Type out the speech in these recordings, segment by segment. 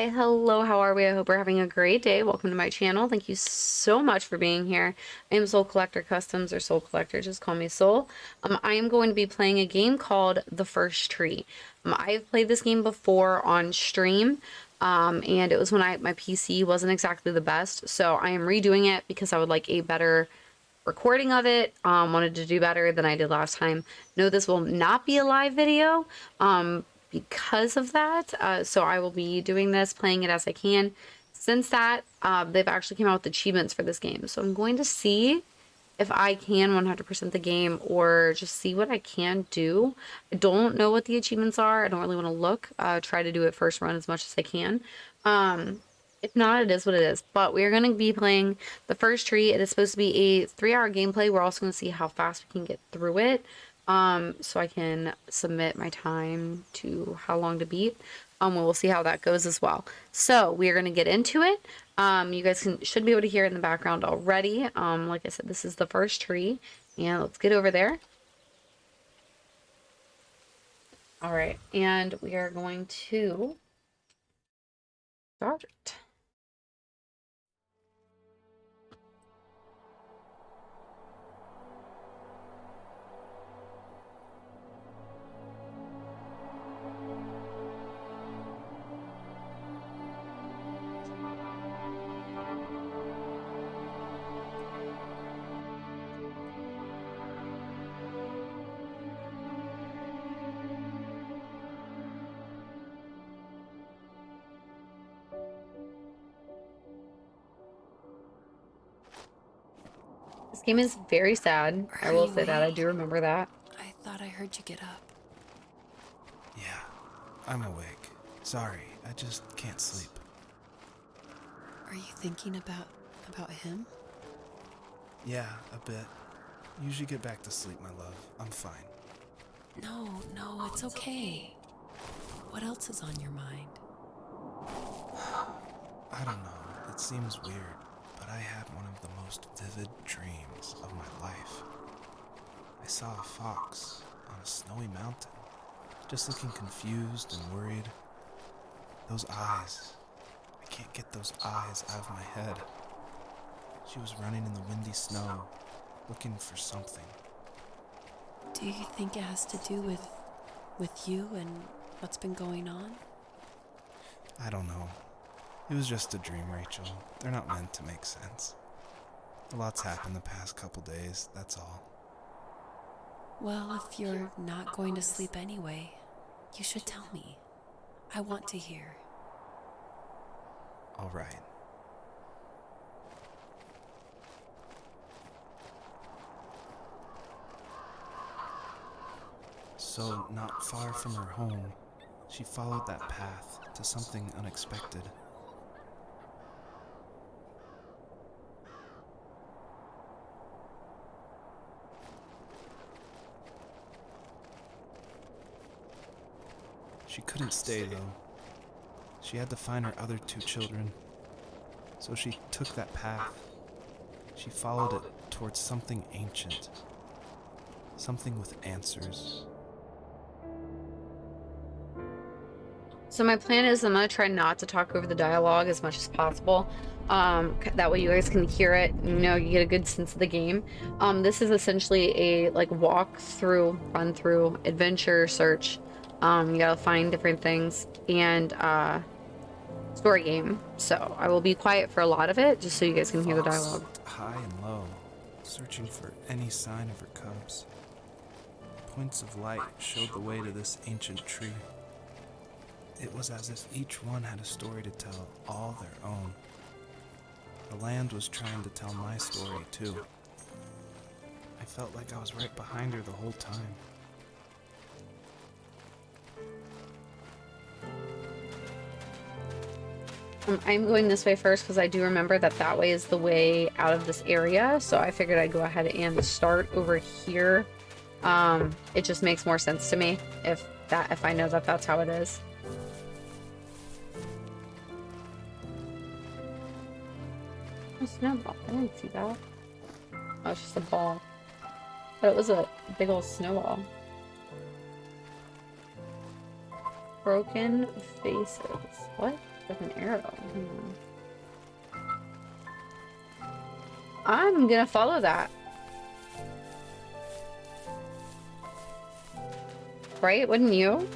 Hi, hello, how are we? I hope we're having a great day. Welcome to my channel. Thank you so much for being here. I am Soul Collector Customs, or Soul Collector, just call me Soul. I am going to be playing a game called The First Tree. I've played this game before on stream, and it was when my PC wasn't exactly the best, so I am redoing it because I would like a better recording of it. Wanted to do better than I did last time. No, this will not be a live video because of that. So I will be doing this, playing it as I can. Since that, they've actually came out with achievements for this game. So I'm going to see if I can 100% the game or just see what I can do. I don't know what the achievements are. I don't really want to look. Try to do it first run as much as I can. If not, it is what it is. But we are going to be playing The First Tree. It is supposed to be a 3-hour gameplay. We're also going to see how fast we can get through it. So I can submit my time to how long to beat. We'll see how that goes as well. So we are going to get into it. You guys should be able to hear it in the background already. Like I said, this is The First Tree. And let's get over there. All right. And we are going to start it. This game is very sad. I will say that. I do remember that. I thought I heard you get up. Yeah, I'm awake. Sorry, I just can't sleep. Are you thinking about him? Yeah, a bit. Usually get back to sleep, my love. I'm fine. No, it's okay. What else is on your mind? I don't know, it seems weird, but I had one of the most vivid dreams of my life. I saw a fox on a snowy mountain, just looking confused and worried. Those eyes. I can't get those eyes out of my head. She was running in the windy snow, looking for something. Do you think it has to do with you and what's been going on? I don't know. It was just a dream, Rachel. They're not meant to make sense. A lot's happened the past couple days, that's all. Well, if you're not going to sleep anyway, you should tell me. I want to hear. All right. So, not far from her home, she followed that path to something unexpected. She couldn't stay, though. She had to find her other 2 children. So she took that path. She followed it towards something ancient. Something with answers. So my plan is I'm going to try not to talk over the dialogue as much as possible. That way you guys can hear it, you get a good sense of the game. This is essentially a walk through, run through, adventure search. You gotta find different things and story game. So I will be quiet for a lot of it just so you guys can hear the Fox dialogue. looked high and low, searching for any sign of her cubs. Points of light showed the way to this ancient tree. It was as if each one had a story to tell, all their own. The land was trying to tell my story, too. I felt like I was right behind her the whole time. I'm going this way first because I do remember that way is the way out of this area. So I figured I'd go ahead and start over here. It just makes more sense to me if I know that that's how it is. A snowball. I didn't see that. Oh, it's just a ball. But it was a big old snowball. Broken faces. What? With an arrow. I'm gonna follow that. Right? Wouldn't you?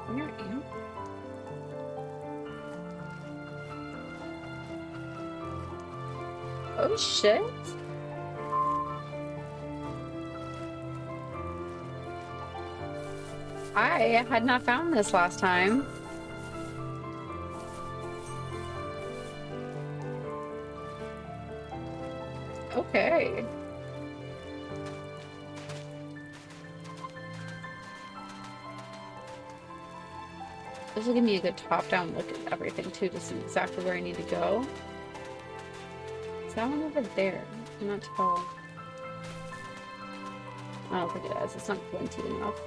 Where am I? Oh shit. I had not found this last time. Okay. This will give me a good top-down look at everything too to see exactly where I need to go. Is that one over there? I'm not tall. I don't think it is. It's not glinty enough.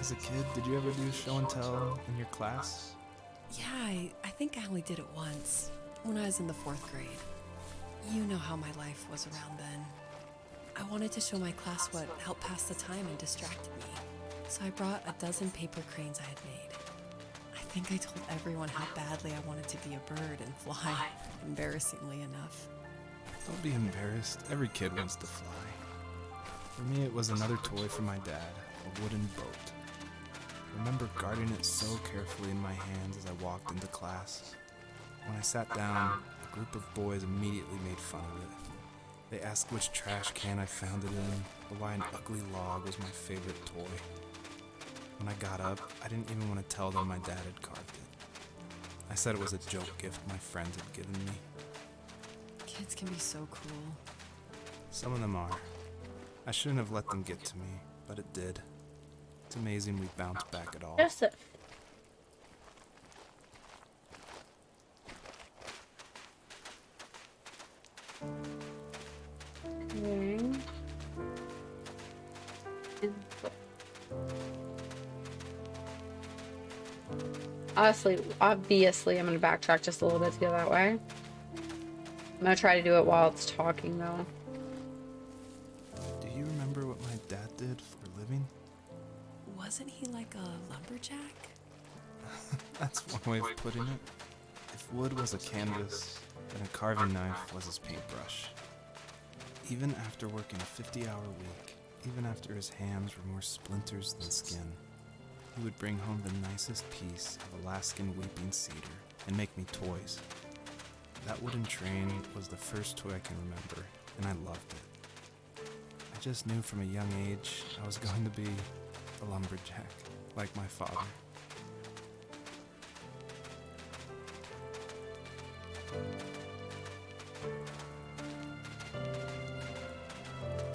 As a kid, did you ever do show and tell in your class? Yeah, I think I only did it once, when I was in the 4th grade. You know how my life was around then. I wanted to show my class what helped pass the time and distracted me, so I brought a dozen paper cranes I had made. I think I told everyone how badly I wanted to be a bird and fly, embarrassingly enough. Don't be embarrassed. Every kid wants to fly. For me, it was another toy from my dad, a wooden boat. I remember guarding it so carefully in my hands as I walked into class. When I sat down, a group of boys immediately made fun of it. They asked which trash can I found it in, or why an ugly log was my favorite toy. When I got up, I didn't even want to tell them my dad had carved it. I said it was a joke gift my friends had given me. Kids can be so cruel. Some of them are. I shouldn't have let them get to me, but it did. It's amazing we bounced back at all. Joseph. Okay. Obviously, I'm gonna backtrack just a little bit to go that way. I'm gonna try to do it while it's talking, though. Do you remember what my dad did for a living? Wasn't he like a lumberjack? That's one way of putting it. If wood was a canvas, then a carving knife was his paintbrush. Even after working a 50-hour week, even after his hands were more splinters than skin, he would bring home the nicest piece of Alaskan weeping cedar and make me toys. That wooden train was the first toy I can remember, and I loved it. I just knew from a young age I was going to be a lumberjack, like my father.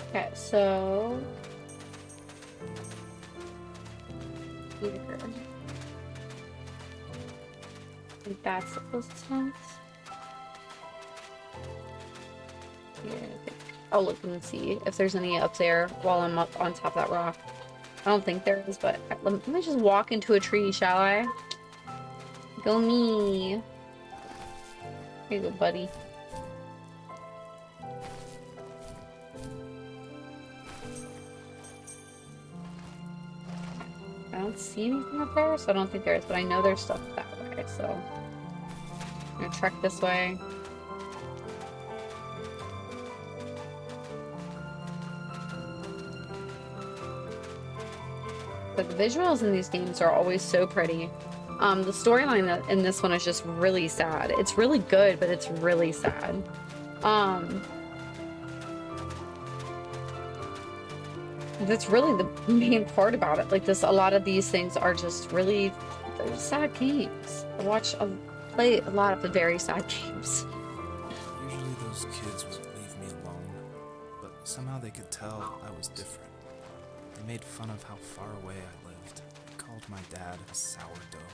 Okay, so here. I think that's the closest one. Here, I think. I'll look and see if there's any up there while I'm up on top of that rock. I don't think there is, but let me just walk into a tree, shall I? Go me. Here you go, buddy. I don't see anything up there, so I don't think there is, but I know there's stuff that way, so I'm gonna trek this way. But the visuals in these games are always so pretty. The storyline in this one is just really sad. It's really good, but it's really sad. That's really the main part about it. Like this, a lot of these things are just really, they're sad games. Play a lot of the very sad games. Usually those kids would leave me alone, but somehow they could tell I was different. They made fun of how far away I lived. They called my dad a sourdough.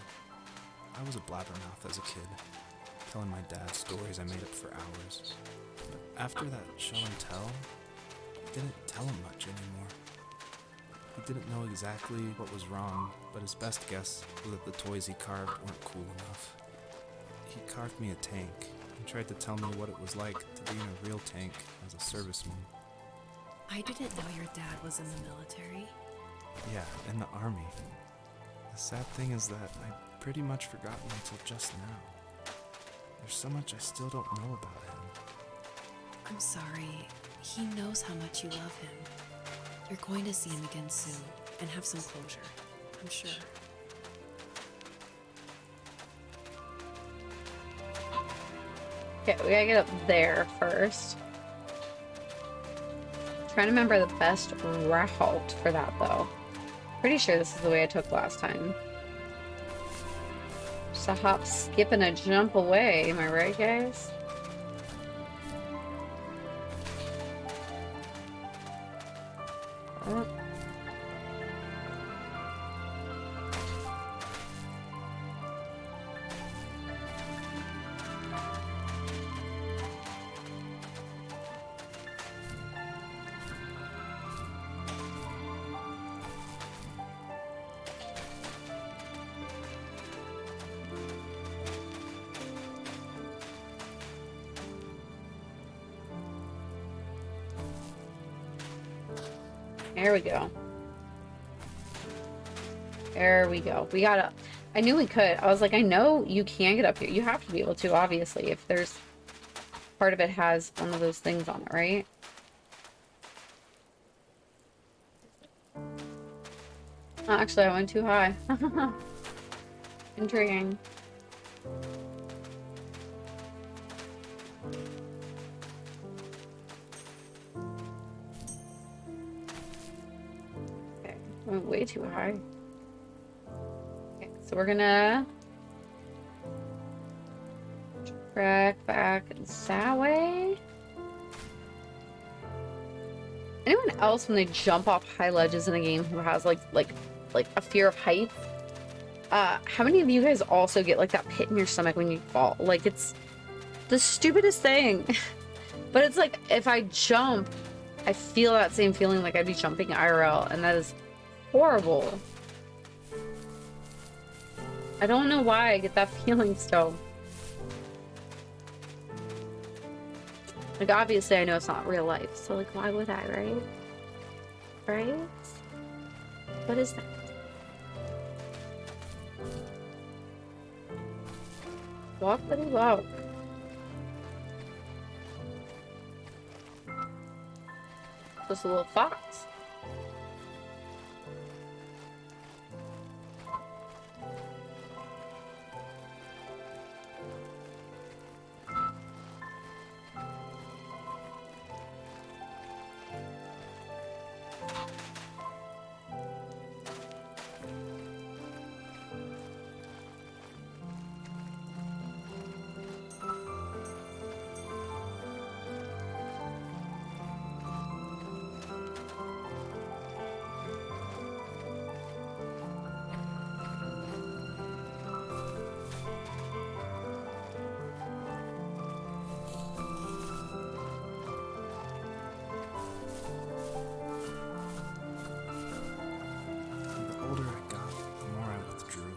I was a blabbermouth as a kid, telling my dad stories I made up for hours. But after that show and tell, I didn't tell him much anymore. He didn't know exactly what was wrong, but his best guess was that the toys he carved weren't cool enough. He carved me a tank and tried to tell me what it was like to be in a real tank as a serviceman. I didn't know your dad was in the military. Yeah, in the army. The sad thing is that I pretty much forgotten until just now. There's so much I still don't know about him. I'm sorry. He knows how much you love him. You're going to see him again soon and have some closure, I'm sure. Okay, we gotta get up there first. Trying to remember the best route for that though. Pretty sure this is the way I took last time. Just a hop, skip, and a jump away. Am I right, guys? Oh. There we go. There we go. We got up. I knew we could. I was like, I know you can get up here. You have to be able to, obviously, if there's part of it has one of those things on it, right? Oh, actually, I went too high. Intriguing. Okay, I went way too high. Okay, so we're gonna track back that way. Anyone else, when they jump off high ledges in a game, who has like a fear of heights? How many of you guys also get like that pit in your stomach when you fall? Like, it's the stupidest thing. But it's like, if I jump, I feel that same feeling like I'd be jumping IRL, and that is horrible. I don't know why I get that feeling still. Like, obviously I know it's not real life, so like, why would I, right? Right? What is that? Walk, little walk. Just a little fox. The older I got, the more I withdrew.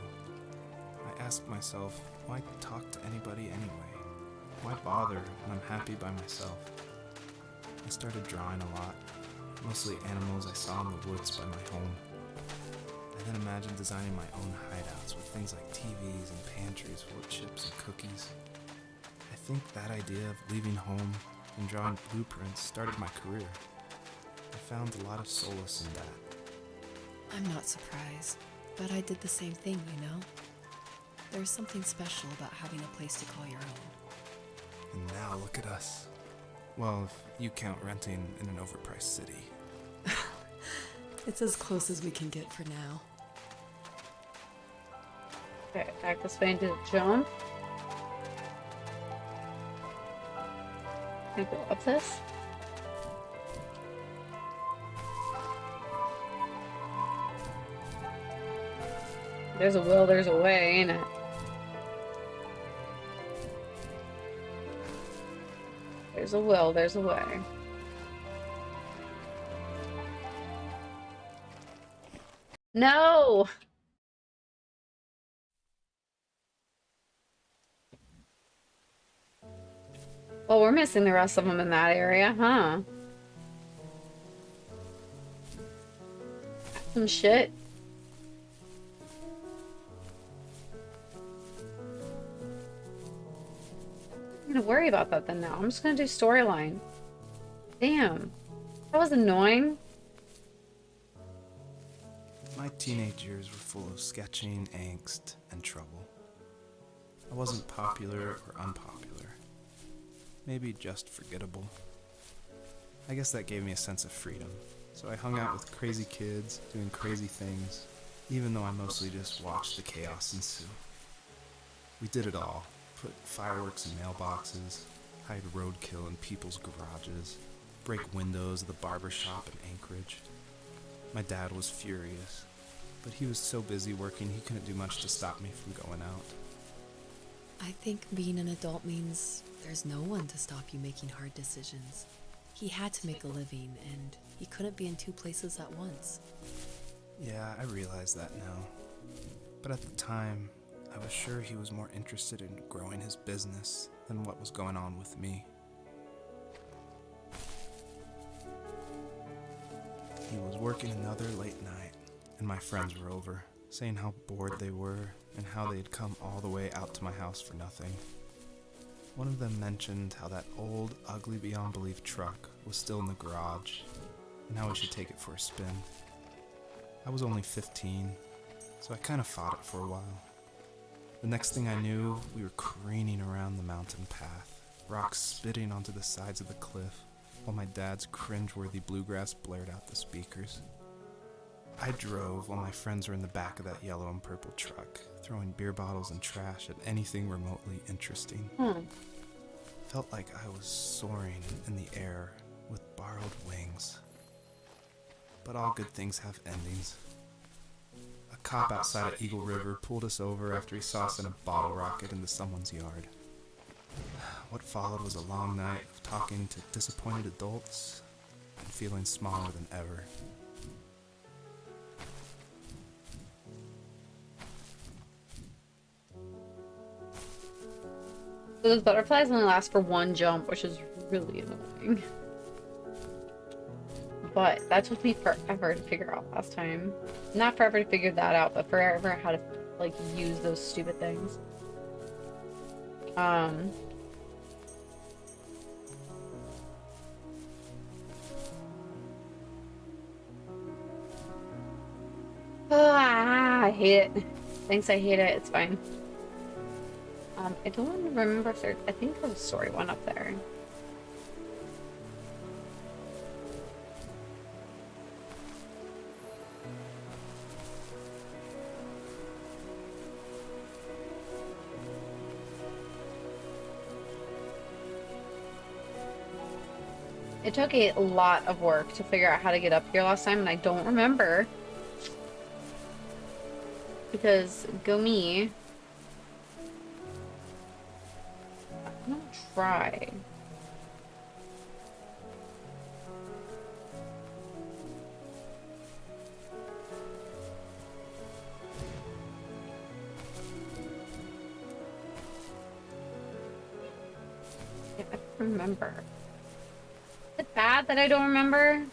I asked myself, why talk to anybody anyway? Why bother when I'm happy by myself? I started drawing a lot, mostly animals I saw in the woods by my home. I then imagined designing my own hideouts with things like TVs and pantries full of chips and cookies. I think that idea of leaving home and drawing blueprints started my career. I found a lot of solace in that. I'm not surprised, but I did the same thing, you know? There's something special about having a place to call your own. And now look at us. Well, if you count renting in an overpriced city. It's as close as we can get for now. Okay, back this way into the jump. Can I go up this? There's a will, there's a way, ain't it? There's a will, there's a way. No! Well, we're missing the rest of them in that area, huh? Some shit. I'm gonna worry about that then now. I'm just gonna do storyline. Damn. That was annoying. My teenage years were full of sketching, angst, and trouble. I wasn't popular or unpopular. Maybe just forgettable. I guess that gave me a sense of freedom. So I hung out with crazy kids, doing crazy things, even though I mostly just watched the chaos ensue. We did it all. Put fireworks in mailboxes, hide roadkill in people's garages, break windows of the barber shop in Anchorage. My dad was furious, but he was so busy working he couldn't do much to stop me from going out. I think being an adult means there's no one to stop you making hard decisions. He had to make a living, and he couldn't be in two places at once. Yeah, I realize that now. But at the time, I was sure he was more interested in growing his business than what was going on with me. He was working another late night, and my friends were over, saying how bored they were and how they had come all the way out to my house for nothing. One of them mentioned how that old, ugly beyond belief truck was still in the garage, and how we should take it for a spin. I was only 15, so I kind of fought it for a while. The next thing I knew, we were careening around the mountain path, rocks spitting onto the sides of the cliff, while my dad's cringeworthy bluegrass blared out the speakers. I drove while my friends were in the back of that yellow and purple truck, throwing beer bottles and trash at anything remotely interesting. Felt like I was soaring in the air with borrowed wings. But all good things have endings. A cop outside of Eagle River pulled us over after he saw us in a bottle rocket into someone's yard. What followed was a long night of talking to disappointed adults and feeling smaller than ever. Those butterflies only last for one jump, which is really annoying. But that took me forever to figure out last time. Not forever to figure that out, but forever how to, like, use those stupid things. I hate it. Thanks, I hate it. It's fine. I don't remember if there... I think there's a story one up there. It took a lot of work to figure out how to get up here last time, and I don't remember. Because, go me. I'm gonna try. Yeah, I don't remember. Is it bad that I don't remember?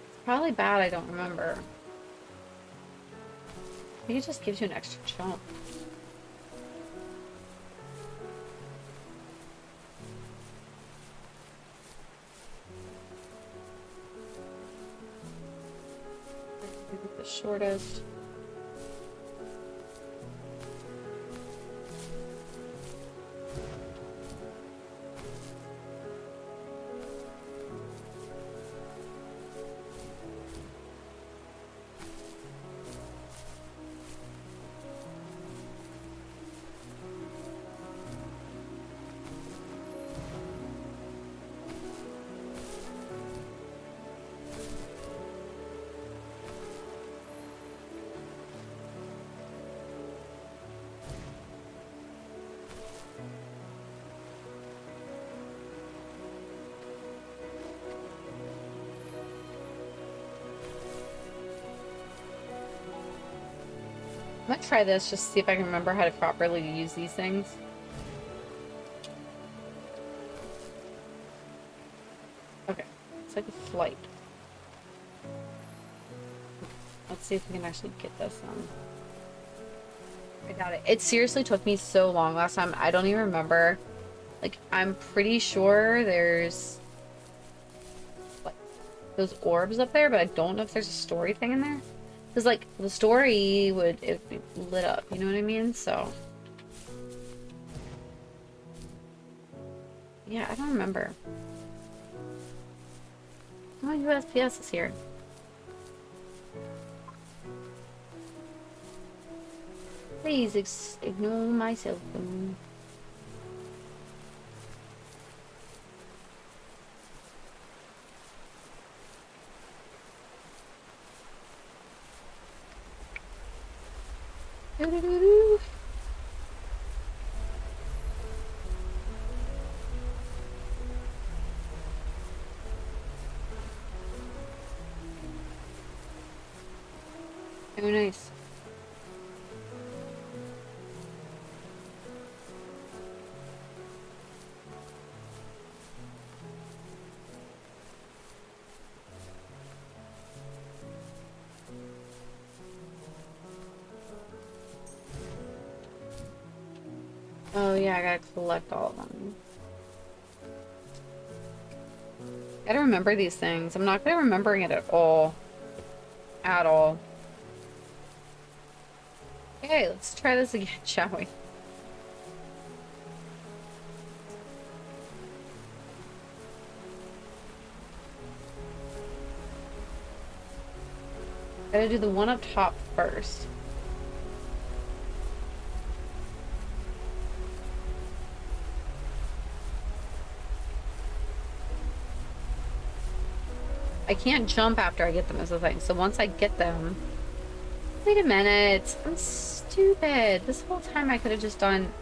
It's probably bad I don't remember. I think it just gives you an extra jump. The shortest. gonna try this just to see if I can remember how to properly use these things. Okay, it's like a flight. Let's see if we can actually get this done. I got it. It seriously took me so long last time. I don't even remember. Like, I'm pretty sure there's like those orbs up there, but I don't know if there's a story thing in there. Because, like, the story would be lit up, you know what I mean? So, yeah, I don't remember. Oh, USPS is here. Please ignore my cell phone. Doo-doo-doo-doo. Oh, nice. Oh yeah, I gotta collect all of them. Gotta remember these things. I'm not good at remembering it at all. At all. Okay, let's try this again, shall we? Gotta do the one up top first. I can't jump after I get them is the thing. So once I get them... Wait a minute. I'm stupid. This whole time I could have just done...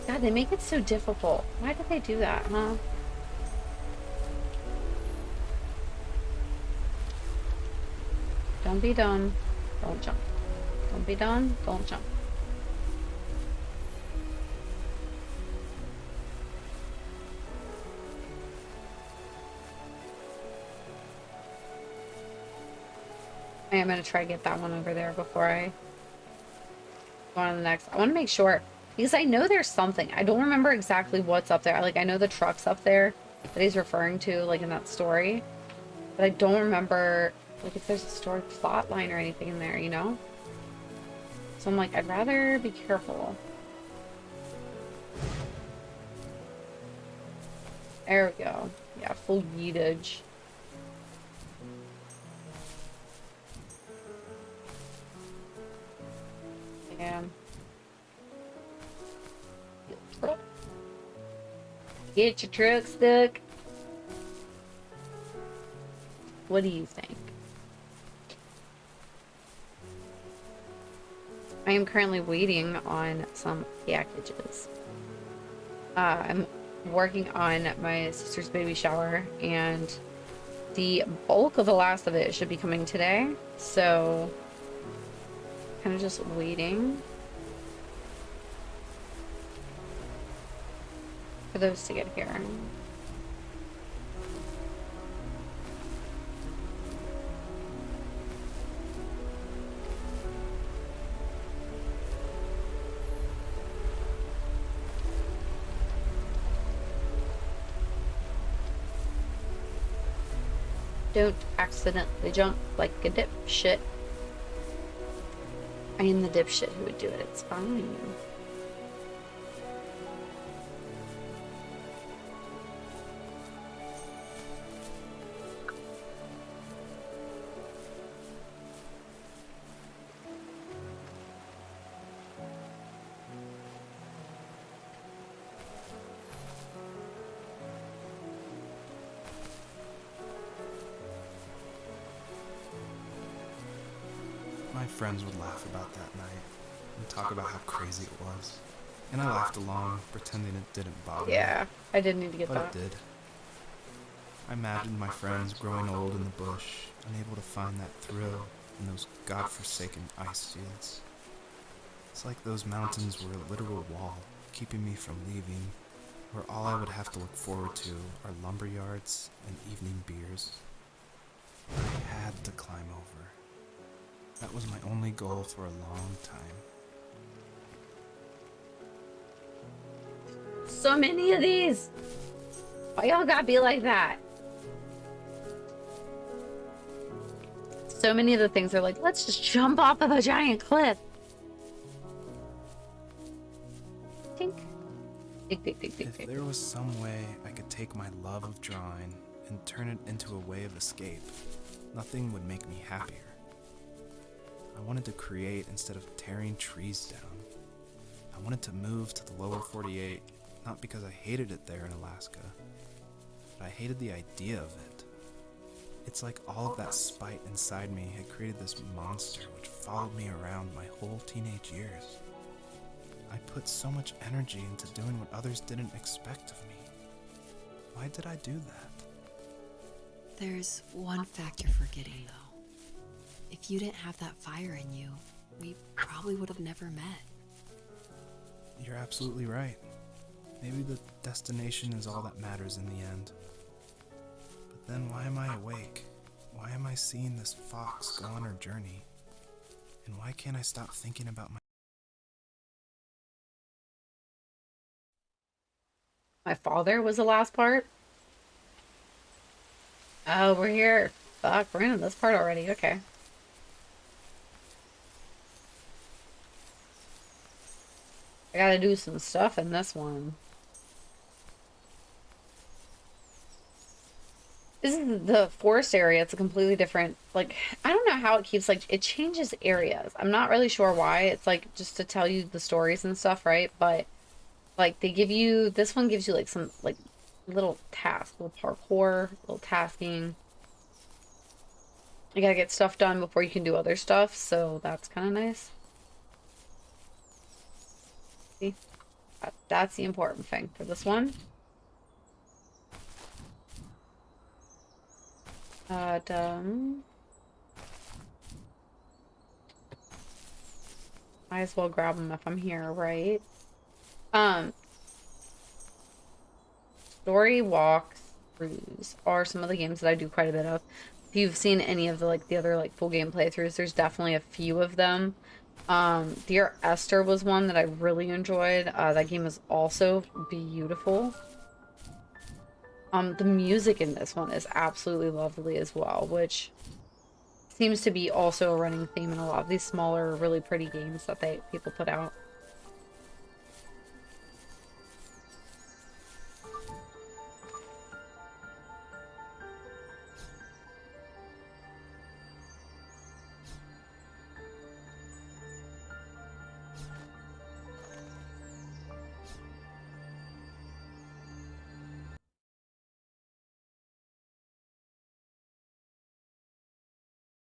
God, they make it so difficult. Why did they do that, huh? Don't be dumb. Don't jump. Don't be dumb. Don't jump. I am going to try to get that one over there before I go on to the next. I want to make sure, because I know there's something. I don't remember exactly what's up there. Like, I know the truck's up there that he's referring to, like, in that story. But I don't remember, like, if there's a story plot line or anything in there, you know? So I'm like, I'd rather be careful. There we go. Yeah, full yeetage. Yeah. Get your truck stuck. What do you think? I am currently waiting on some packages. I'm working on my sister's baby shower, and the bulk of the last of it should be coming today. So, kind of just waiting for those to get here. Don't accidentally jump like a dipshit. I am the dipshit who would do it. It's fine. My friends would laugh about that night and talk about how crazy it was. And I laughed along, pretending it didn't bother me. Yeah, I did need to get But that. it did. I imagined my friends growing old in the bush, unable to find that thrill and those godforsaken ice fields. It's like those mountains were a literal wall, keeping me from leaving, where all I would have to look forward to are lumber yards and evening beers. I had to climb over. That was my only goal for a long time. So many of these. Why y'all gotta be like that? So many of the things are like, let's just jump off of a giant cliff. Tink. Tick, tick, tick, tick, If tick. there was some way I could take my love of drawing and turn it into a way of escape, nothing would make me happier. I wanted to create instead of tearing trees down. I wanted to move to the lower 48, not because I hated it there in Alaska, but I hated the idea of it. It's like all of that spite inside me had created this monster which followed me around my whole teenage years. I put so much energy into doing what others didn't expect of me. Why did I do that? There's one fact you're forgetting, though. If you didn't have that fire in you, we probably would have never met. You're absolutely right. Maybe the destination is all that matters in the end. But then why am I awake? Why am I seeing this fox go on her journey? And why can't I stop thinking about My father was the last part. Oh, we're here. Fuck, we're in this part already. Okay. I gotta do some stuff in this one. This is the forest area. It's a completely different, like, I don't know how it keeps, like, it changes areas. I'm not really sure why. It's, like, just to tell you the stories and stuff, right? But, like, they give you, this one gives you, like, some, like, little tasks, little parkour, little tasking. You gotta get stuff done before you can do other stuff, so that's kind of nice. See? That's the important thing for this one. Might as well grab them if I'm here, right? Um, Story walkthroughs are some of the games that I do quite a bit of. If you've seen any of the like the other like full game playthroughs, there's definitely a few of them. Dear Esther was one that I really enjoyed. That game is also beautiful. The music in this one is absolutely lovely as well, which seems to be also a running theme in a lot of these smaller, really pretty games that people put out.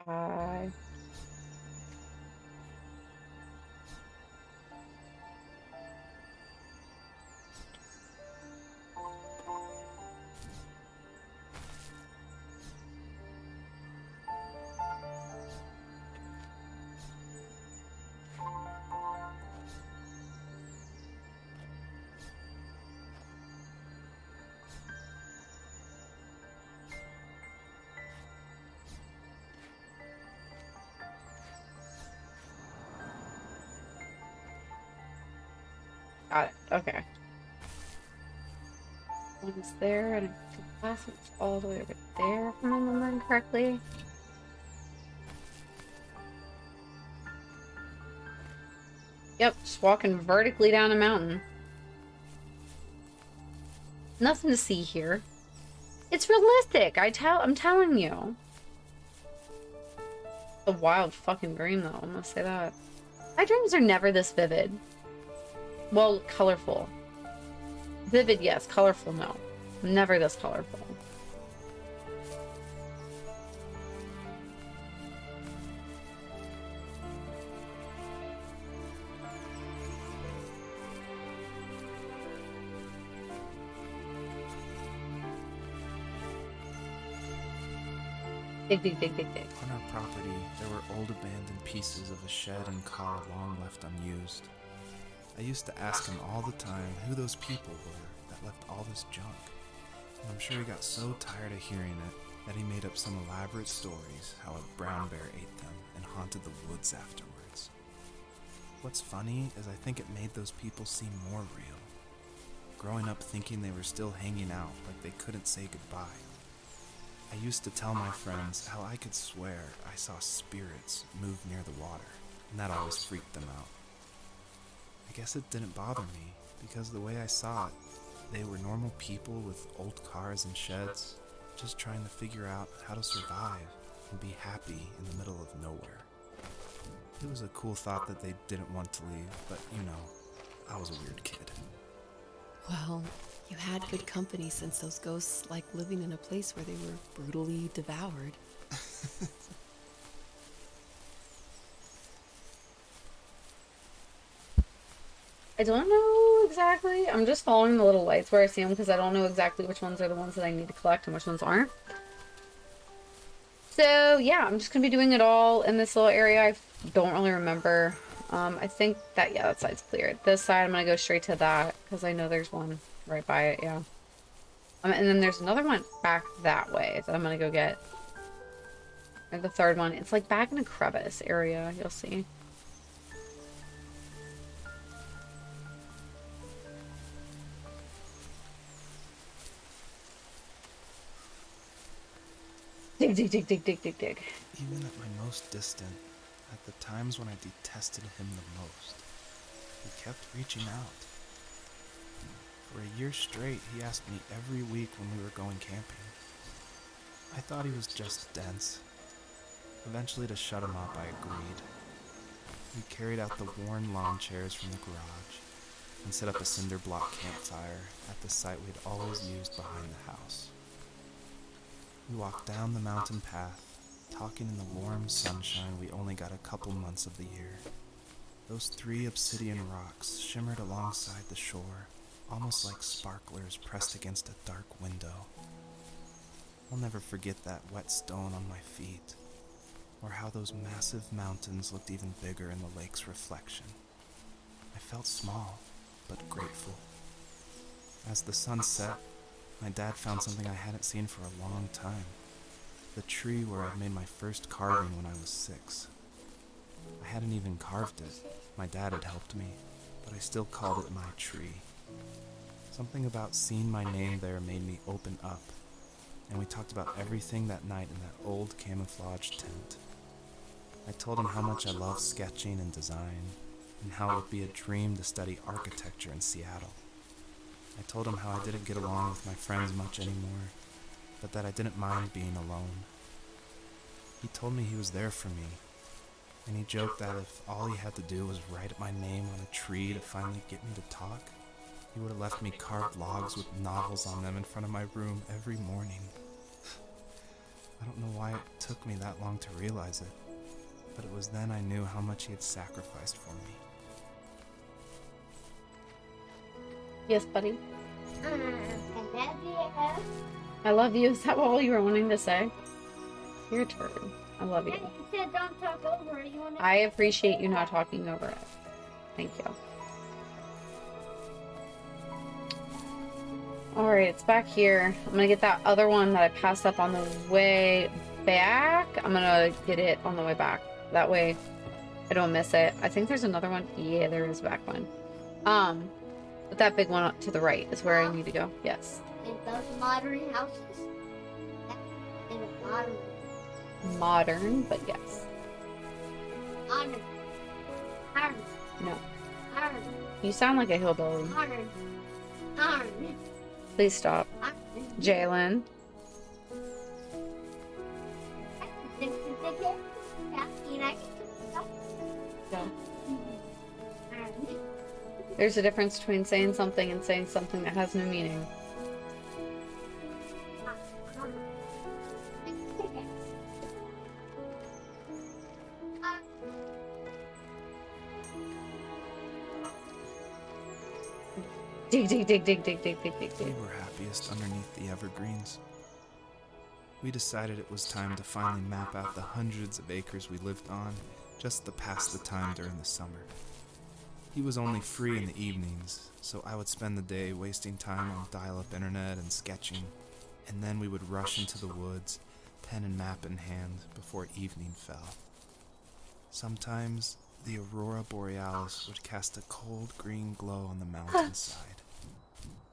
Uh, got it. Okay. One's there, and the last one's all the way over there, if I'm remembering correctly. Yep, just walking vertically down a mountain. Nothing to see here. It's realistic. I'm telling you. A wild fucking dream, though. I'm gonna say that. My dreams are never this vivid. Well, colorful. Vivid, yes. Colorful, no. Never this colorful. Dig, dig, dig, dig, dig. On our property, there were old abandoned pieces of a shed and car long left unused. I used to ask him all the time who those people were that left all this junk. And I'm sure he got so tired of hearing it that he made up some elaborate stories how a brown bear ate them and haunted the woods afterwards. What's funny is I think it made those people seem more real. Growing up thinking they were still hanging out like they couldn't say goodbye. I used to tell my friends how I could swear I saw spirits move near the water, and that always freaked them out. I guess it didn't bother me, because the way I saw it, they were normal people with old cars and sheds, just trying to figure out how to survive and be happy in the middle of nowhere. It was a cool thought that they didn't want to leave, but you know, I was a weird kid. Well, you had good company since those ghosts like living in a place where they were brutally devoured. I don't know exactly. I'm just following the little lights where I see them because I don't know exactly which ones are the ones that I need to collect and which ones aren't. So yeah, I'm just gonna be doing it all in this little area. I don't really remember. I think that, yeah, that side's clear. This side, I'm gonna go straight to that because I know there's one right by it, yeah. And then there's another one back that way that I'm gonna go get. And the third one, it's like back in a crevice area, you'll see. Dig, dig, dig, dig, dig, dig, dig. Even at my most distant, at the times when I detested him the most, he kept reaching out. For a year straight, he asked me every week when we were going camping. I thought he was just dense. Eventually, to shut him up, I agreed. We carried out the worn lawn chairs from the garage and set up a cinder block campfire at the site we'd always used behind the house. We walked down the mountain path, talking in the warm sunshine we only got a couple months of the year. Those 3 obsidian rocks shimmered alongside the shore, almost like sparklers pressed against a dark window. I'll never forget that wet stone on my feet, or how those massive mountains looked even bigger in the lake's reflection. I felt small, but grateful. As the sun set, my dad found something I hadn't seen for a long time. The tree where I'd made my first carving when I was 6. I hadn't even carved it. My dad had helped me, but I still called it my tree. Something about seeing my name there made me open up, and we talked about everything that night in that old camouflage tent. I told him how much I love sketching and design, and how it would be a dream to study architecture in Seattle. I told him how I didn't get along with my friends much anymore, but that I didn't mind being alone. He told me he was there for me, and he joked that if all he had to do was write my name on a tree to finally get me to talk, he would have left me carved logs with novels on them in front of my room every morning. I don't know why it took me that long to realize it, but it was then I knew how much he had sacrificed for me. Yes, buddy. I love you. I love you. Is that all you were wanting to say? Your turn. I love you. Yeah, you said don't talk over it. You want to? I appreciate you not talking over it. Thank you. Alright, it's back here. I'm gonna get that other one that I passed up on the way back. I'm gonna get it on the way back. That way I don't miss it. I think there's another one. Yeah, there is a back one. But that big one to the right is where I need to go. Yes. In those modern houses. In a modern. Modern, but yes. Modern. Modern. No. Modern. You sound like a hillbilly. Modern. Modern. Please stop. Jalen. No. There's a difference between saying something and saying something that has no meaning. Dig, dig, dig, dig, dig, dig, dig, dig, We dig. were happiest underneath the evergreens. we decided it was time to finally map out the hundreds of acres we lived on just to pass the time during the summer. He was only free in the evenings, so I would spend the day wasting time on dial-up internet and sketching, and then we would rush into the woods, pen and map in hand, before evening fell. Sometimes the aurora borealis would cast a cold green glow on the mountainside,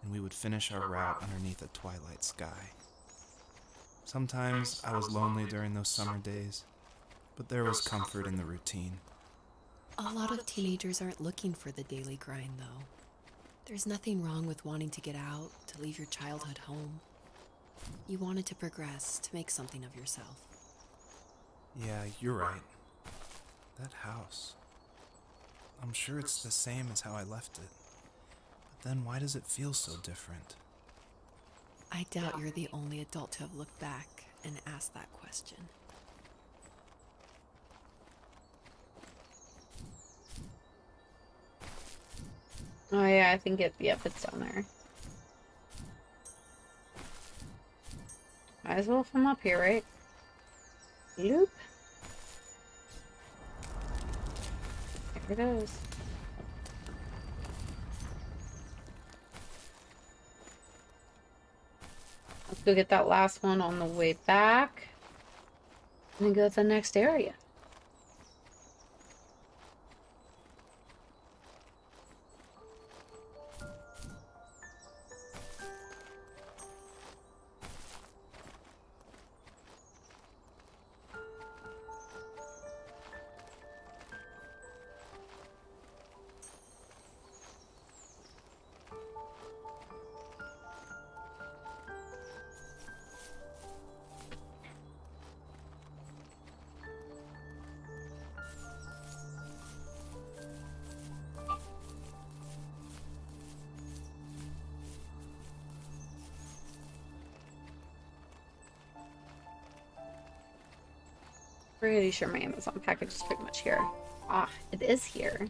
and we would finish our route underneath a twilight sky. Sometimes I was lonely during those summer days, but there was comfort in the routine. A lot of teenagers aren't looking for the daily grind, though. There's nothing wrong with wanting to get out, to leave your childhood home. You wanted to progress, to make something of yourself. Yeah, you're right. That house. I'm sure it's the same as how I left it. But then why does it feel so different? I doubt you're the only adult to have looked back and asked that question. Oh yeah, I think yep, it's down there. Might as well from up here, right? Loop. There it goes. Let's go get that last one on the way back. And then go to the next area. Pretty sure my Amazon package is pretty much here. Ah, it is here.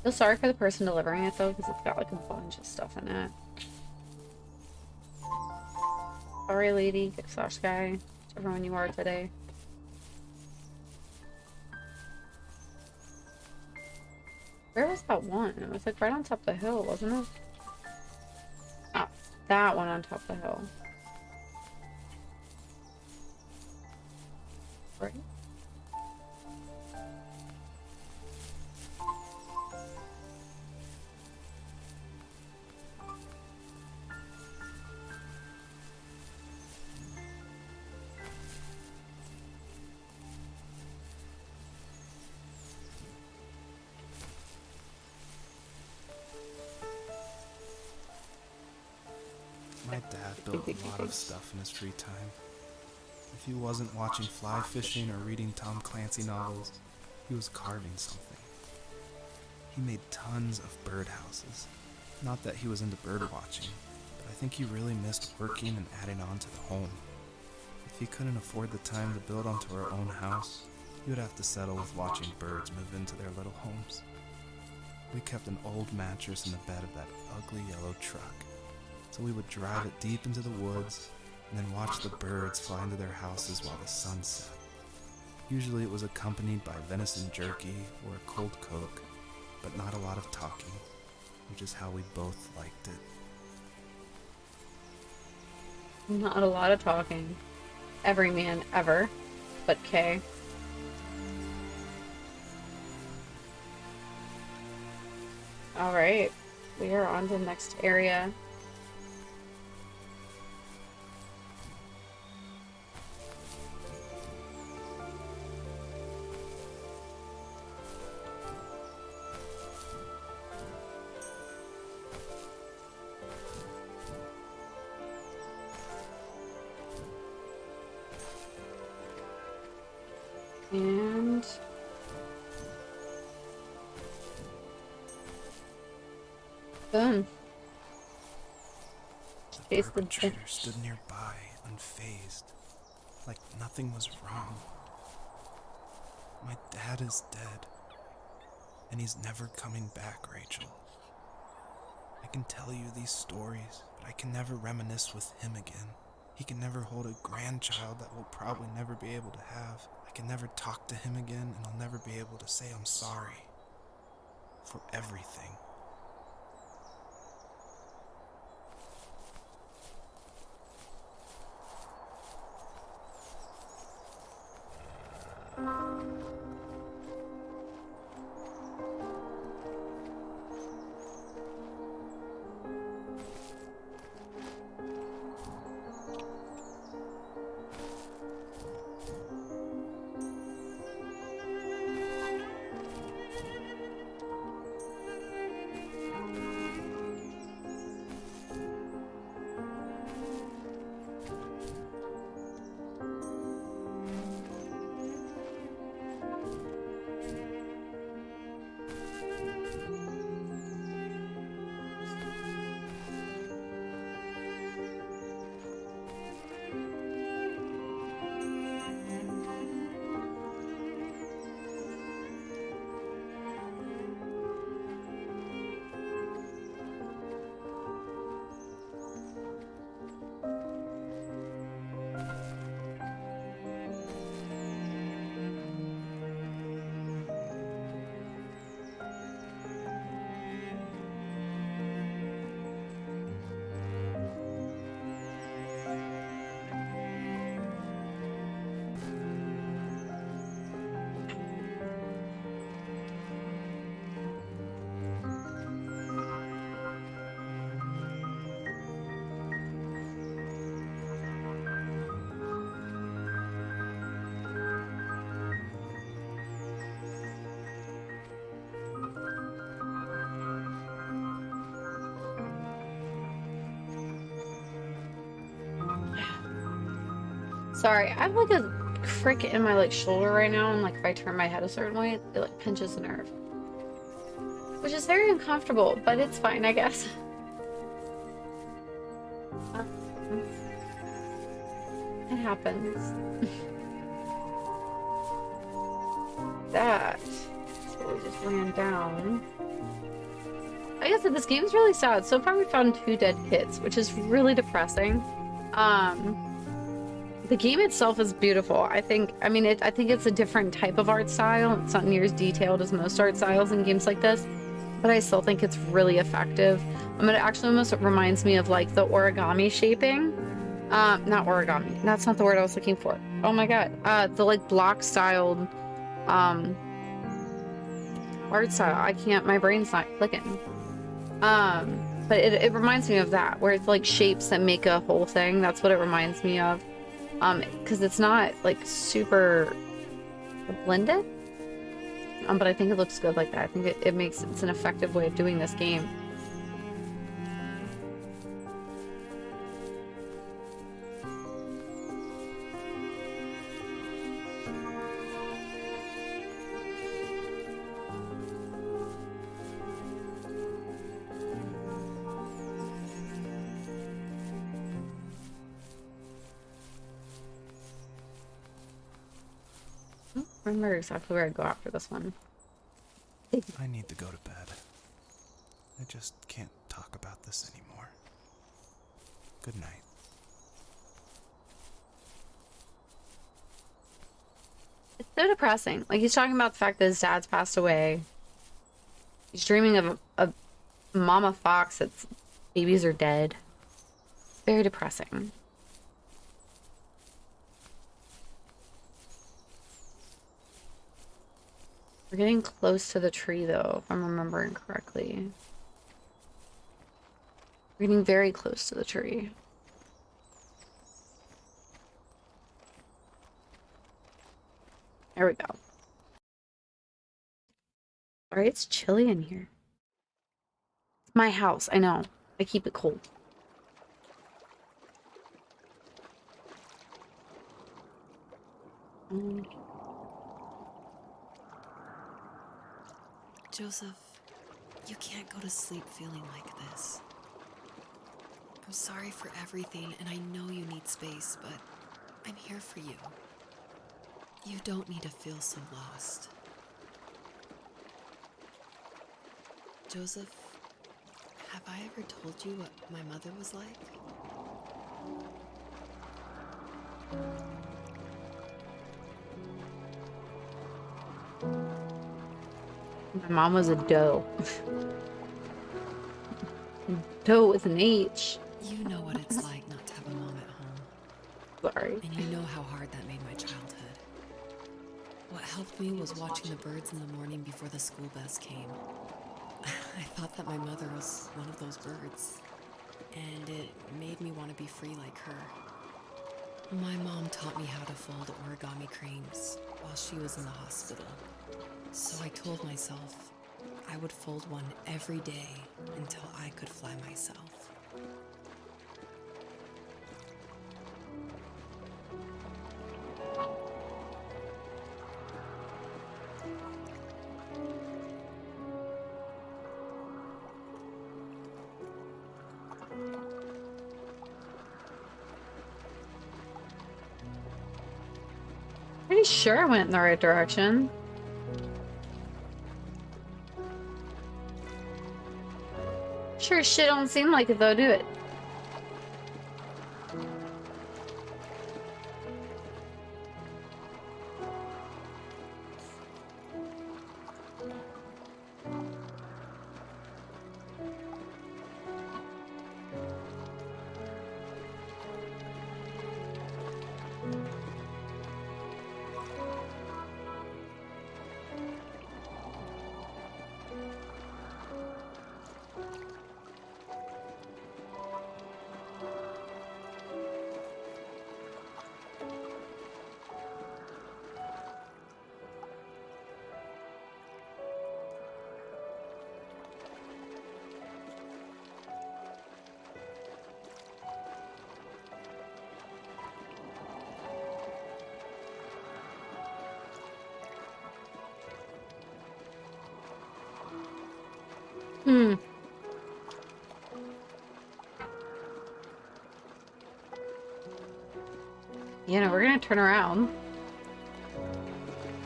Feel sorry for the person delivering it though, because it's got like a bunch of stuff in it. Sorry, lady slash guy, whichever one you are today. Where was that one? It was like right on top of the hill, wasn't it? Oh, that one on top of the hill. Right? My dad built a lot of stuff in his free time. If he wasn't watching fly fishing or reading Tom Clancy novels, he was carving something. He made tons of birdhouses. Not that he was into bird watching, but I think he really missed working and adding on to the home. If he couldn't afford the time to build onto our own house, he would have to settle with watching birds move into their little homes. We kept an old mattress in the bed of that ugly yellow truck, so we would drive it deep into the woods and then watch the birds fly into their houses while the sun set. Usually it was accompanied by venison jerky or a cold Coke, but not a lot of talking, which is how we both liked it. Not a lot of talking. Every man ever, but Kay. Alright, we are on to the next area. And boom. The Chase the perpetrator stood nearby, unfazed, like nothing was wrong. My dad is dead, and he's never coming back, Rachel. I can tell you these stories, but I can never reminisce with him again. He can never hold a grandchild that we'll probably never be able to have. I can never talk to him again, and I'll never be able to say I'm sorry for everything. Sorry, I have like a crick in my like shoulder right now, and like if I turn my head a certain way, it like pinches a nerve. Which is very uncomfortable, but it's fine, I guess. Um, it happens. That so we just ran down. Like I said, this game's really sad. So far we found 2 dead kids, which is really depressing. The game itself is beautiful. I think it's a different type of art style. It's not near as detailed as most art styles in games like this, but I still think it's really effective. It actually almost reminds me of like the origami shaping. Not origami. That's not the word I was looking for. Oh my god. The like block styled art style. my brain's not clicking. But it reminds me of that, where it's like shapes that make a whole thing. That's what it reminds me of. Because it's not like super blended. But I think it looks good like that. I think it's an effective way of doing this game. I don't remember exactly where I'd go after this one. I need to go to bed. I just can't talk about this anymore. Good night. It's so depressing. Like, he's talking about the fact that his dad's passed away. He's dreaming of a mama fox that's babies are dead. Very depressing. We're getting close to the tree, though, if I'm remembering correctly. We're getting very close to the tree. There we go. Alright, it's chilly in here. It's my house, I know. I keep it cold. Joseph, you can't go to sleep feeling like this. I'm sorry for everything, and I know you need space, but I'm here for you. You don't need to feel so lost. Joseph, have I ever told you what my mother was like? My mom was a doe. Doe with an H. You know what it's like not to have a mom at home. Sorry. And you know how hard that made my childhood. What helped me was watching the birds in the morning before the school bus came. I thought that my mother was one of those birds, and it made me want to be free like her. My mom taught me how to fold origami cranes while she was in the hospital. So I told myself I would fold one every day until I could fly myself. Pretty sure I went in the right direction. Sure as shit don't seem like it though, do it? Hmm. You know, we're gonna turn around.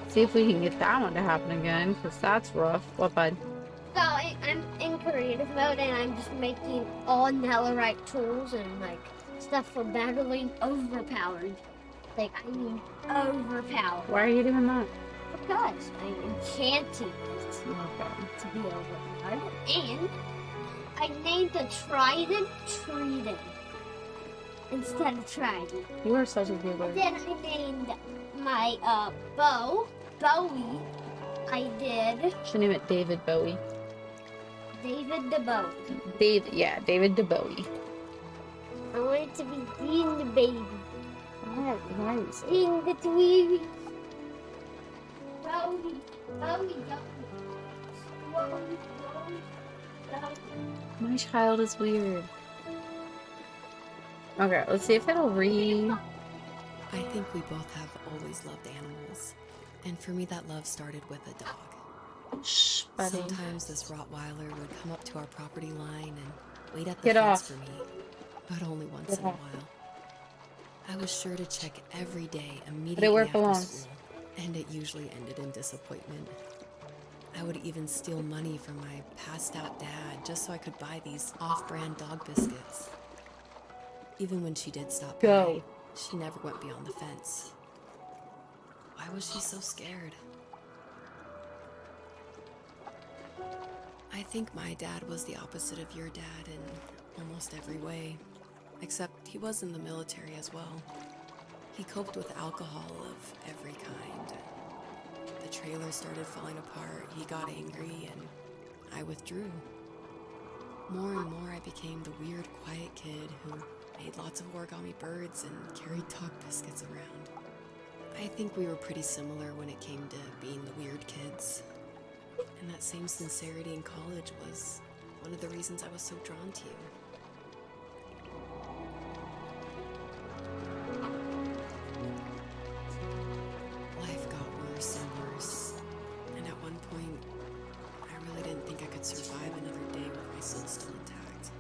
See if we can get that one to happen again, because that's rough. What, bud? So I'm in creative mode and I'm just making all netherite tools and like stuff for battling overpowered. Like I mean overpowered. Why are you doing that? Because I'm enchanting it Okay. to be overpowered. And I named the trident Trident instead of trident. You are such a goober. Then I named my bow Bowie. I did Should name it David Bowie. David the Bow. David the Bowie. I want it to be Dean the baby. Why are you so... Dean the Tweety. Bowie. Bowie. Bowie. My child is weird. Okay, let's see if it'll I think we both have always loved animals. And for me, that love started with a dog. Shh, buddy. Sometimes this Rottweiler would come up to our property line and wait at the Get fence off. for me, but only once in a while. I was sure to check every day immediately where it after belongs. school, and it usually ended in disappointment. I would even steal money from my passed-out dad just so I could buy these off-brand dog biscuits. Even when she did stop Go. by, she never went beyond the fence. Why was she so scared? I think my dad was the opposite of your dad in almost every way, except he was in the military as well. He coped with alcohol of every kind. The trailer started falling apart, he got angry, and I withdrew. More and more, I became the weird, quiet kid who made lots of origami birds and carried dog biscuits around. I think we were pretty similar when it came to being the weird kids. And that same sincerity in college was one of the reasons I was so drawn to you. Life got worse and worse, and at one point, I really didn't think I could survive another day with my soul still intact.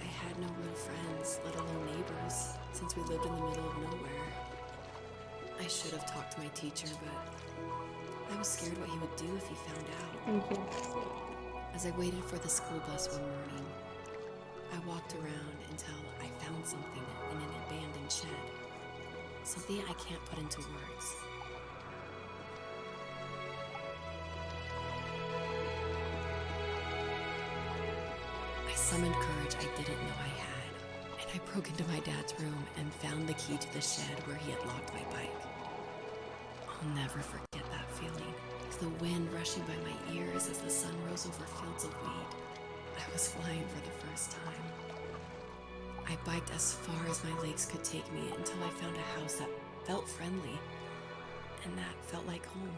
I had no real friends, let alone neighbors, since we lived in the middle of nowhere. I should have talked to my teacher, but I was scared what he would do if he found out. Thank you. As I waited for the school bus one morning, I walked around until I found something in an abandoned shed. something I can't put into words. I summoned courage I didn't know I had, and I broke into my dad's room and found the key to the shed where he had locked my bike. I'll never forget that feeling. The wind rushing by my ears as the sun rose over fields of wheat. I was flying for the first time. I biked as far as my legs could take me until I found a house that felt friendly, and that felt like home.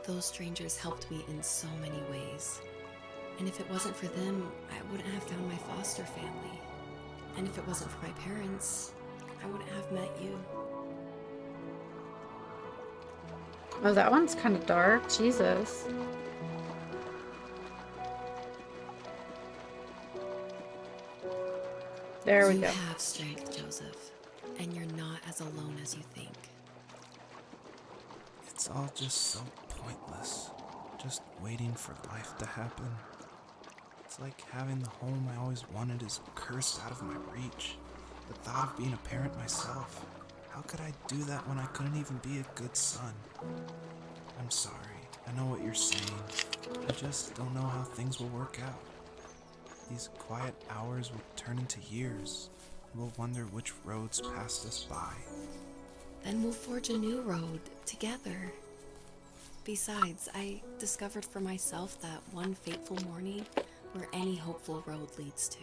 Those strangers helped me in so many ways. And if it wasn't for them, I wouldn't have found my foster family. And if it wasn't for my parents, I wouldn't have met you. Oh, that one's kind of dark. Jesus. There we go. You have strength, Joseph, and you're not as alone as you think. It's all just so pointless. Just waiting for life to happen. It's like having the home I always wanted is cursed out of my reach. The thought of being a parent myself. How could I do that when I couldn't even be a good son? I'm sorry. I know what you're saying. I just don't know how things will work out. These quiet hours will turn into years. We'll wonder which roads passed us by. Then we'll forge a new road together. Besides, I discovered for myself that one fateful morning where any hopeful road leads to.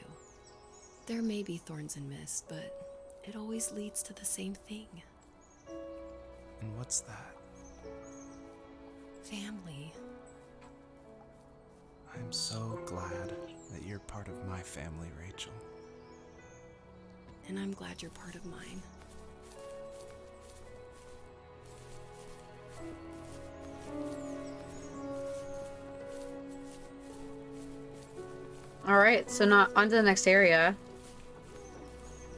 There may be thorns and mist, but it always leads to the same thing. And what's that? Family. I'm so glad that you're part of my family, Rachel. And I'm glad you're part of mine. Alright, so not on to the next area.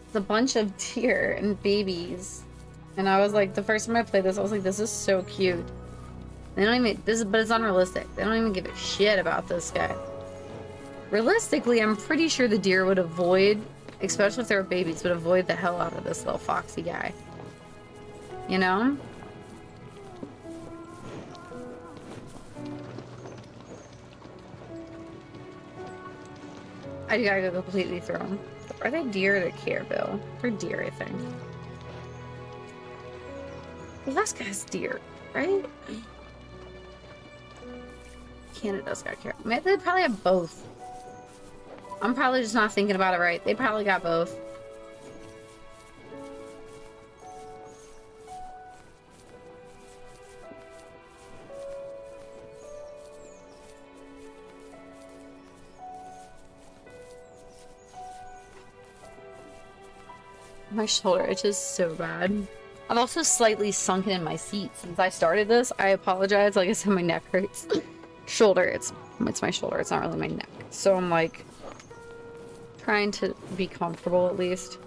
It's a bunch of deer and babies. And I was like, the first time I played this, I was like, this is so cute. They don't even, but it's unrealistic. They don't even give a shit about this guy. Realistically, I'm pretty sure the deer would avoid, especially if they were babies, would avoid the hell out of this little foxy guy. You know? I gotta go completely through them. Are they deer or the Caribou? They're deer, I think. Well, this guy's deer, right? Canada's got Caribou. They probably have both. I'm probably just not thinking about it right. They probably got both. My shoulder itches so bad. I've also slightly sunken in my seat since I started this. I apologize. Like I said, my neck hurts. Shoulder, it's my shoulder. It's not really my neck. So I'm like trying to be comfortable at least.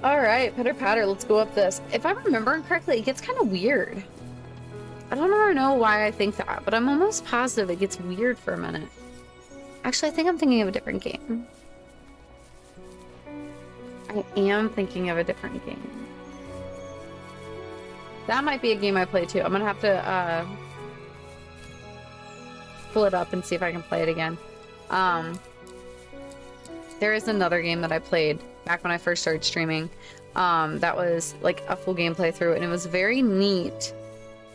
All right, pitter patter. Let's go up this. If I'm remembering correctly, it gets kind of weird. I don't know why I think that, but I'm almost positive it gets weird for a minute. Actually, I think I'm thinking of a different game. I am thinking of a different game. That might be a game I play too. I'm gonna have to pull it up and see if I can play it again. There is another game that I played back when I first started streaming. That was like a full game playthrough, and it was very neat.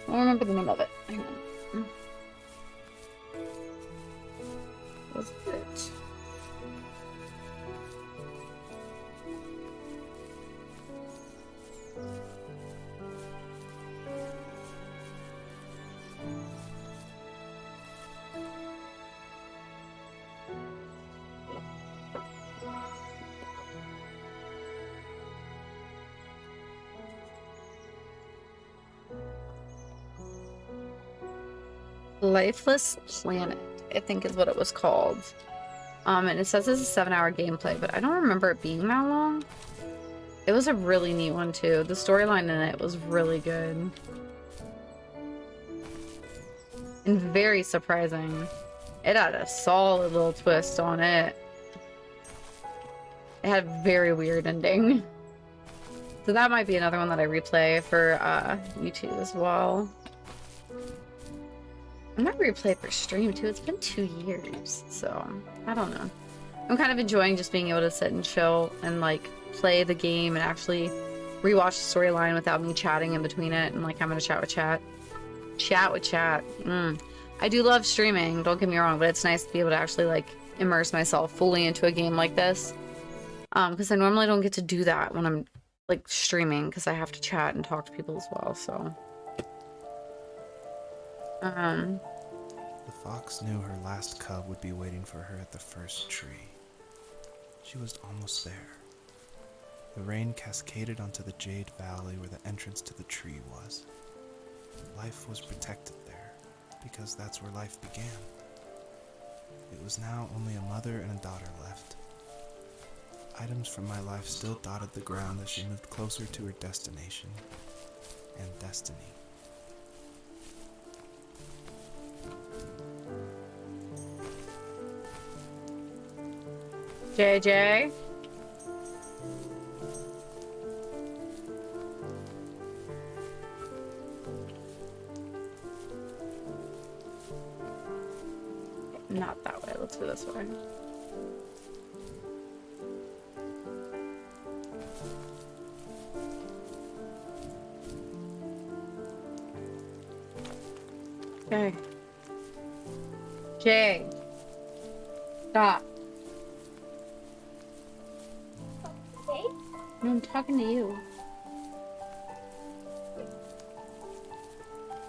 I don't remember the name of it. Hang on. Was it? Lifeless Planet, I think is what it was called. And it says it's a 7-hour gameplay, but I don't remember it being that long. It was a really neat one too. The storyline in it was really good. And very surprising. It had a solid little twist on it. It had a very weird ending. So that might be another one that I replay for YouTube as well. I might replay for stream too. It's been 2 years, so I don't know. I'm kind of enjoying just being able to sit and chill and like play the game and actually rewatch the storyline without me chatting in between it and like having to chat with chat. Chat with chat. I do love streaming, don't get me wrong, but it's nice to be able to actually like immerse myself fully into a game like this. Because I normally don't get to do that when I'm like streaming because I have to chat and talk to people as well, so. The fox knew her last cub would be waiting for her at the first tree. She was almost there. The rain cascaded onto the jade valley where the entrance to the tree was. Life was protected there, because that's where life began. It was now only a mother and a daughter left. Items from my life still dotted the ground as she moved closer to her destination and destiny. JJ? Not that way, let's go this way. Okay. Jay. Stop. Okay. No, I'm talking to you.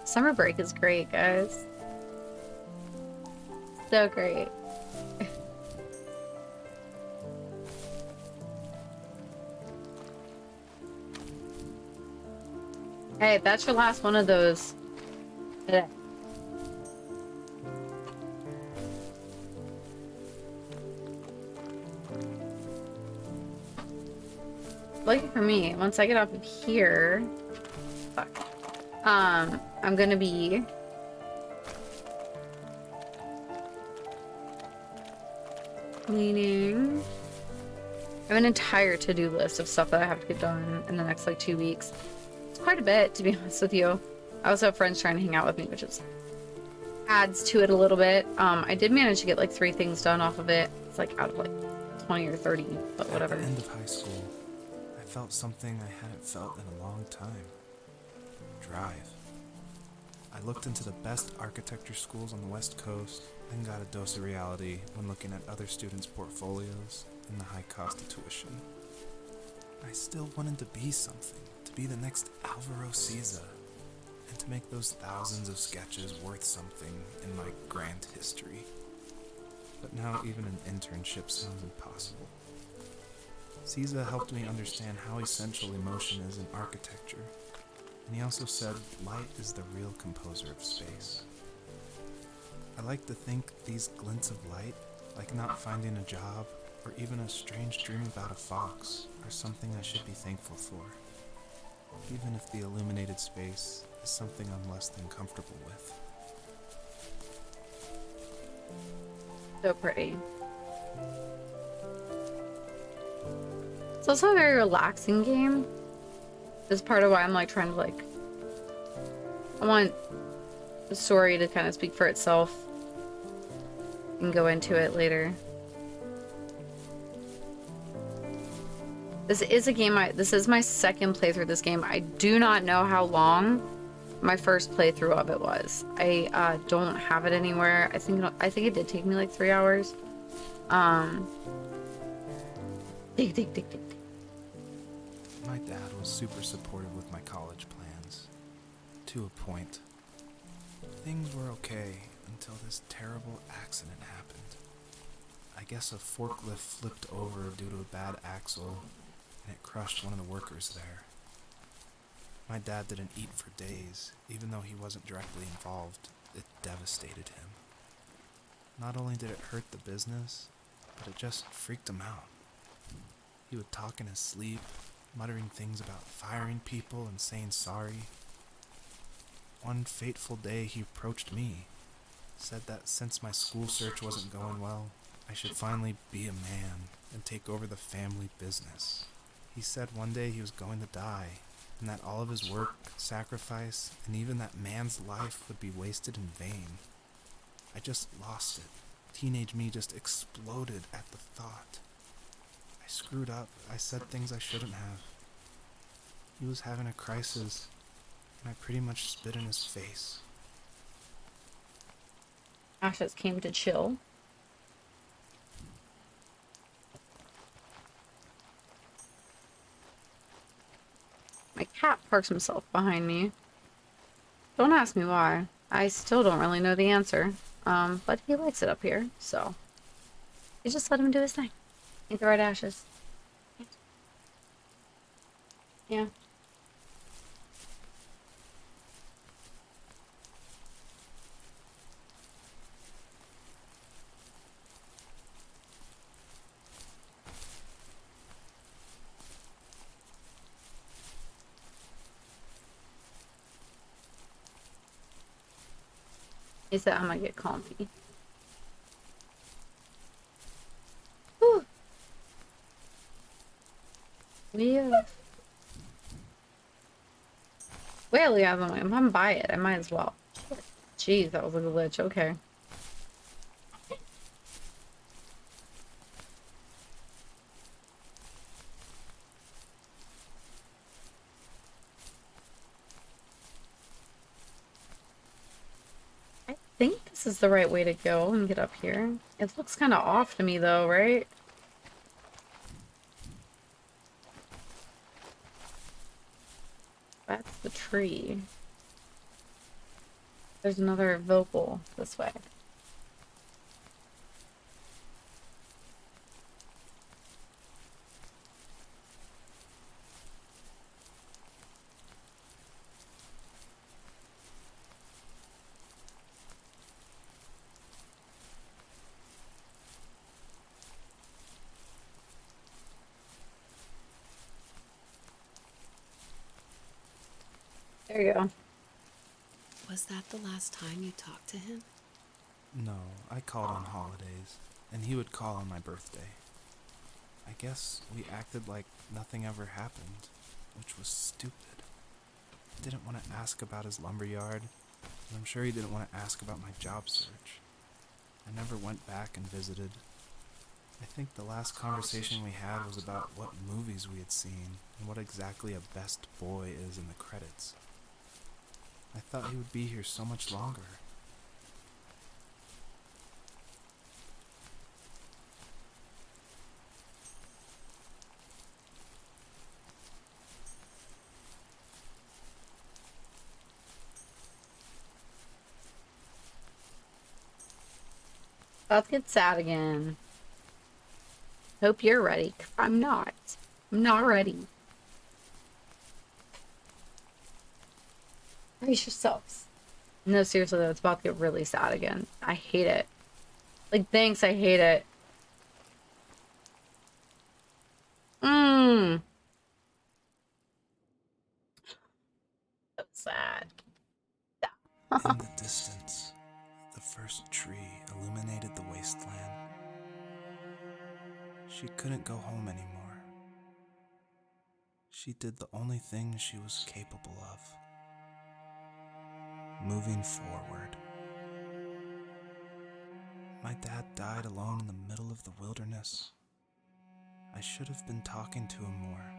Summer break is great, guys. So great. Hey, that's your last one of those today. Lucky for me, once I get off of here, fuck. I'm gonna be cleaning. I have an entire to-do list of stuff that I have to get done in the next like 2 weeks. It's quite a bit, to be honest with you. I also have friends trying to hang out with me, which is adds to it a little bit. I did manage to get like 3 things done off of it. It's like out of like 20 or 30, but whatever. At the end of high school, I felt something I hadn't felt in a long time. Drive. I looked into the best architecture schools on the West Coast and got a dose of reality when looking at other students' portfolios and the high cost of tuition. I still wanted to be something, to be the next Alvaro Siza, and to make those thousands of sketches worth something in my grand history. But now even an internship sounds impossible. Siza helped me understand how essential emotion is in architecture, and he also said light is the real composer of space. I like to think these glints of light, like not finding a job or even a strange dream about a fox, are something I should be thankful for, even if the illuminated space is something I'm less than comfortable with. So pretty. It's also a very relaxing game. This is part of why I'm like trying to like, I want the story to kind of speak for itself and go into it later. This is a game this is my second playthrough of this game. I do not know how long my first playthrough of it was. I don't have it anywhere. I think it did take me like 3 hours. Dig, dig, dig, dig. My dad was super supportive with my college plans. To a point. Things were okay until this terrible accident happened. I guess a forklift flipped over due to a bad axle, and it crushed one of the workers there. My dad didn't eat for days, even though he wasn't directly involved. It devastated him. Not only did it hurt the business, but it just freaked him out. He would talk in his sleep, muttering things about firing people and saying sorry. One fateful day he approached me, said that since my school search wasn't going well, I should finally be a man and and take over the family business. He said one day he was going to die, and that all of his work, sacrifice, and even that man's life would be wasted in vain. I just lost it. Teenage me just exploded at the thought. I screwed up. I said things I shouldn't have. He was having a crisis, and I pretty much spit in his face. Ashes came to chill. My cat parks himself behind me. Don't ask me why. I still don't really know the answer. But he likes it up here, so you just let him do his thing. Ain't the right Ashes. Yeah. He said I'm gonna get comfy. Whew. Yeah. Well, yeah, I'm gonna buy it. I might as well. Jeez, that was a glitch. Okay. I think this is the right way to go and get up here. It looks kind of off to me though, right? That's the tree. There's another vocal this way. There you go. Was that the last time you talked to him? No, I called on holidays, and he would call on my birthday. I guess we acted like nothing ever happened, which was stupid. I didn't want to ask about his lumberyard, and I'm sure he didn't want to ask about my job search. I never went back and visited. I think the last conversation we had was about what movies we had seen and what exactly a best boy is in the credits. I thought he would be here so much longer. About to get sad again. Hope you're ready. 'Cause I'm not. I'm not ready. Brace yourselves. No, seriously though, it's about to get really sad again. I hate it. Like, thanks, I hate it. Mmm. So sad. In the distance, the first tree illuminated the wasteland. She couldn't go home anymore. She did the only thing she was capable of. Moving forward. My dad died alone in the middle of the wilderness. I should have been talking to him more.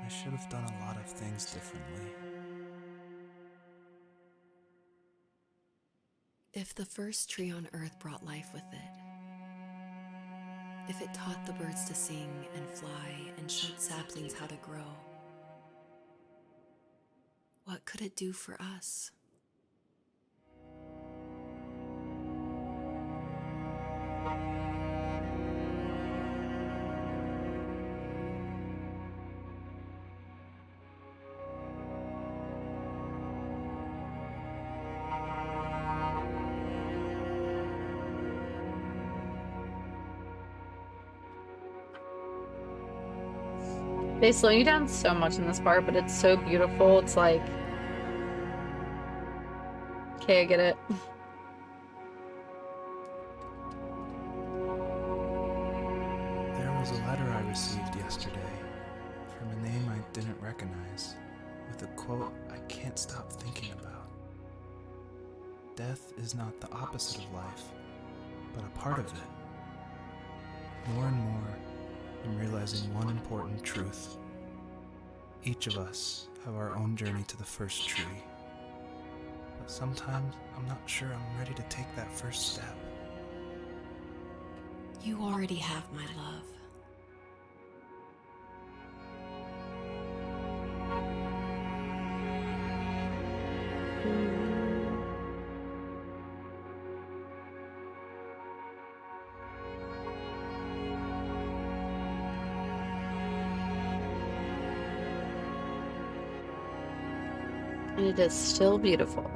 I should have done a lot of things differently. If the first tree on Earth brought life with it, if it taught the birds to sing and fly and showed saplings how to grow, what could it do for us? They slow you down so much in this part, but it's so beautiful. It's like, okay, I get it. There was a letter I received yesterday from a name I didn't recognize, with a quote I can't stop thinking about. Death is not the opposite of life, but a part of it. More and more, I'm realizing one important truth. Each of us have our own journey to the first tree. But sometimes I'm not sure I'm ready to take that first step. You already have my love. And it is still beautiful.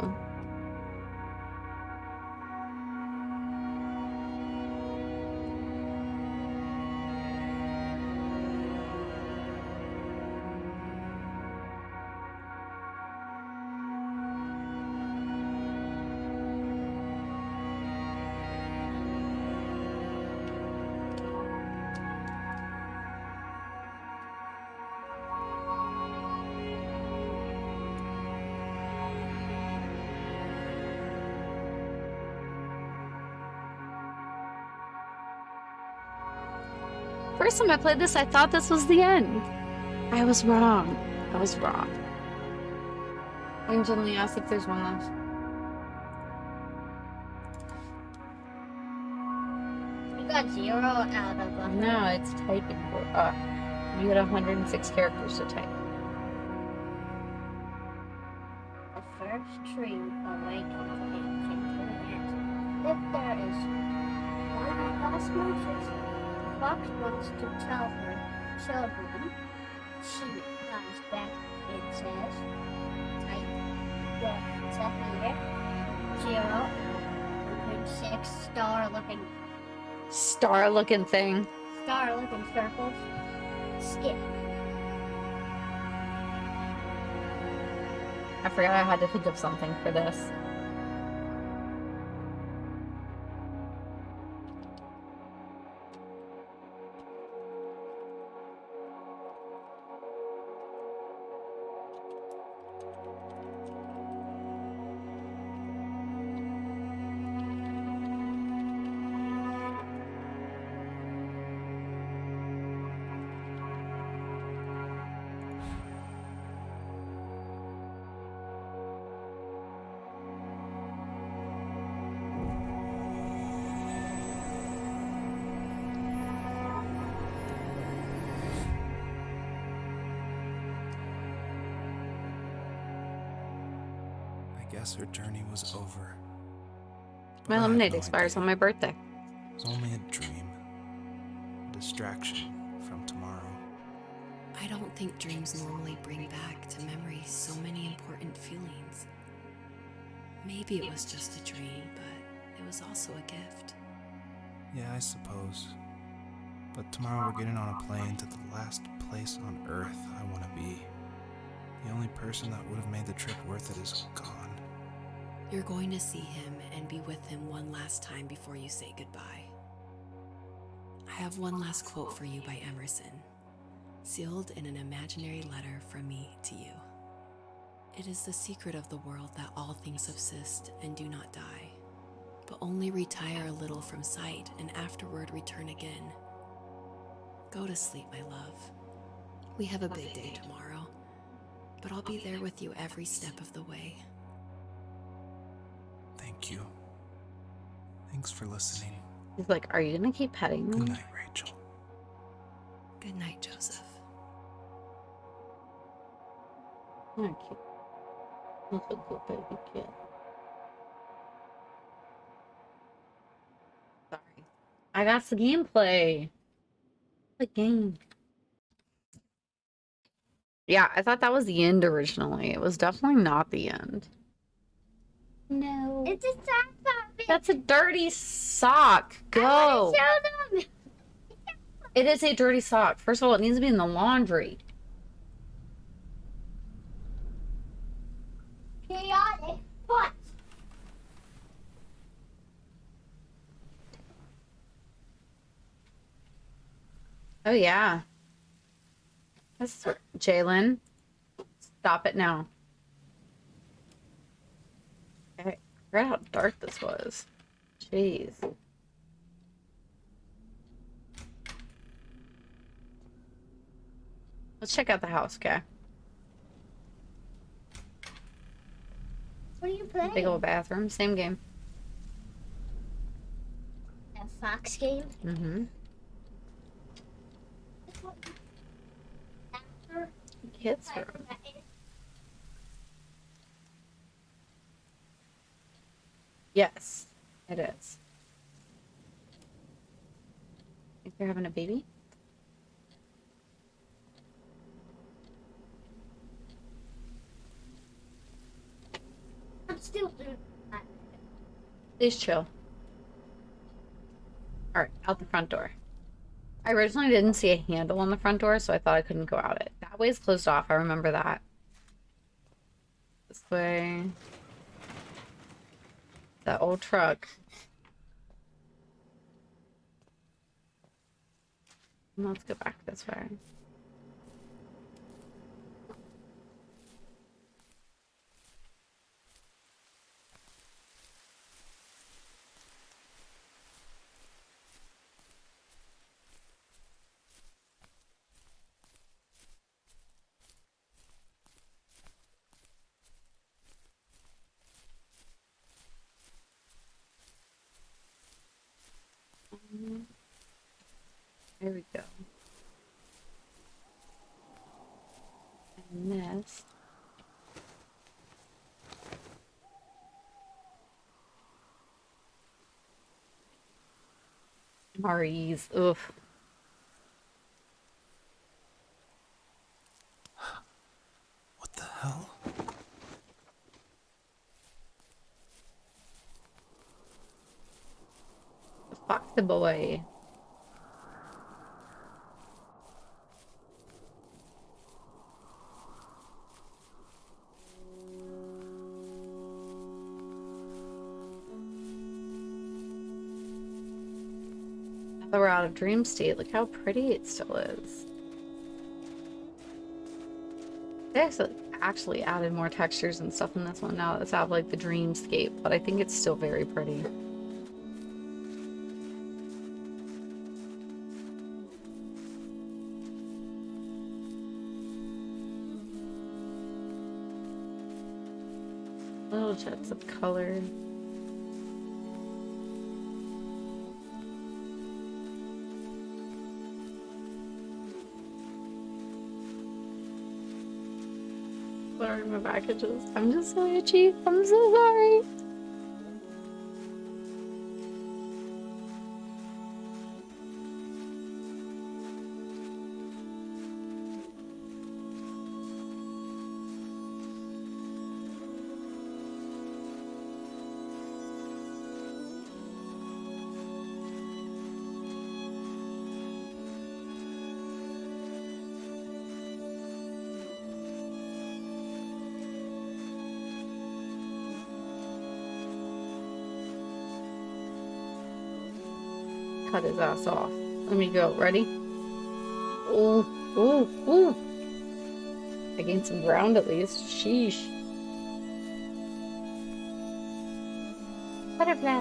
First time I played this, I thought this was the end. I was wrong. I was wrong. I'm gently asked if there's one left. You got 0 out of 100. No, it's typing. You had 106 characters to type. The first tree awakens and came to the end. If there is one last message, the fox wants to tell her children. She comes back and says, type your answer here. 0.6 Star-looking thing. star-looking circles. Skip. I forgot I had to think of something for this. I guess her journey was over. But My I had lemonade no expires idea. on my birthday. It was only a dream, a distraction from tomorrow. I don't think dreams normally bring back to memory so many important feelings. Maybe it was just a dream, but it was also a gift. Yeah, I suppose. But tomorrow we're getting on a plane to the last place on Earth I want to be. The only person that would have made the trip worth it is gone. You're going to see him and be with him one last time before you say goodbye. I have one last quote for you by Emerson, sealed in an imaginary letter from me to you. It is the secret of the world that all things subsist and do not die, but only retire a little from sight and afterward return again. Go to sleep, my love. We have a big day tomorrow, but I'll be there with you every step of the way. Thank you. Thanks for listening. He's like, are you gonna keep petting me? Good night, Rachel. Good night, Joseph. Thank you. That's a good baby kid. Sorry. I got the gameplay. The game. Yeah, I thought that was the end originally. It was definitely not the end. No. It's a sock puppet. That's a dirty sock. I Go. want to show them. It is a dirty sock. First of all, it needs to be in the laundry. Chaotic. What? Oh, yeah. That's Jalen. Stop it now. Okay. I forgot how dark this was. Jeez. Let's check out the house, okay? What are you playing? Big old bathroom. Same game. A fox game? Mm-hmm. After Kids room. Yes, it is. If you're having a baby? I'm still doing that. Please chill. All right, out the front door. I originally didn't see a handle on the front door, so I thought I couldn't go out it. That way is closed off. I remember that. This way. That old truck. Let's go back this way. There we go. And this. Maurice. Oof. What the hell? Fuck the boy. Now that we're out of dream state, look how pretty it still is. They actually added more textures and stuff in this one now that it's out of like the dreamscape, but I think it's still very pretty. Little jets of color. Sorry, my packages. I'm just so itchy. I'm so sorry. Cut his ass off. Let me go. Ready? Ooh, ooh, ooh. I gained some ground at least. Sheesh. Butterfly.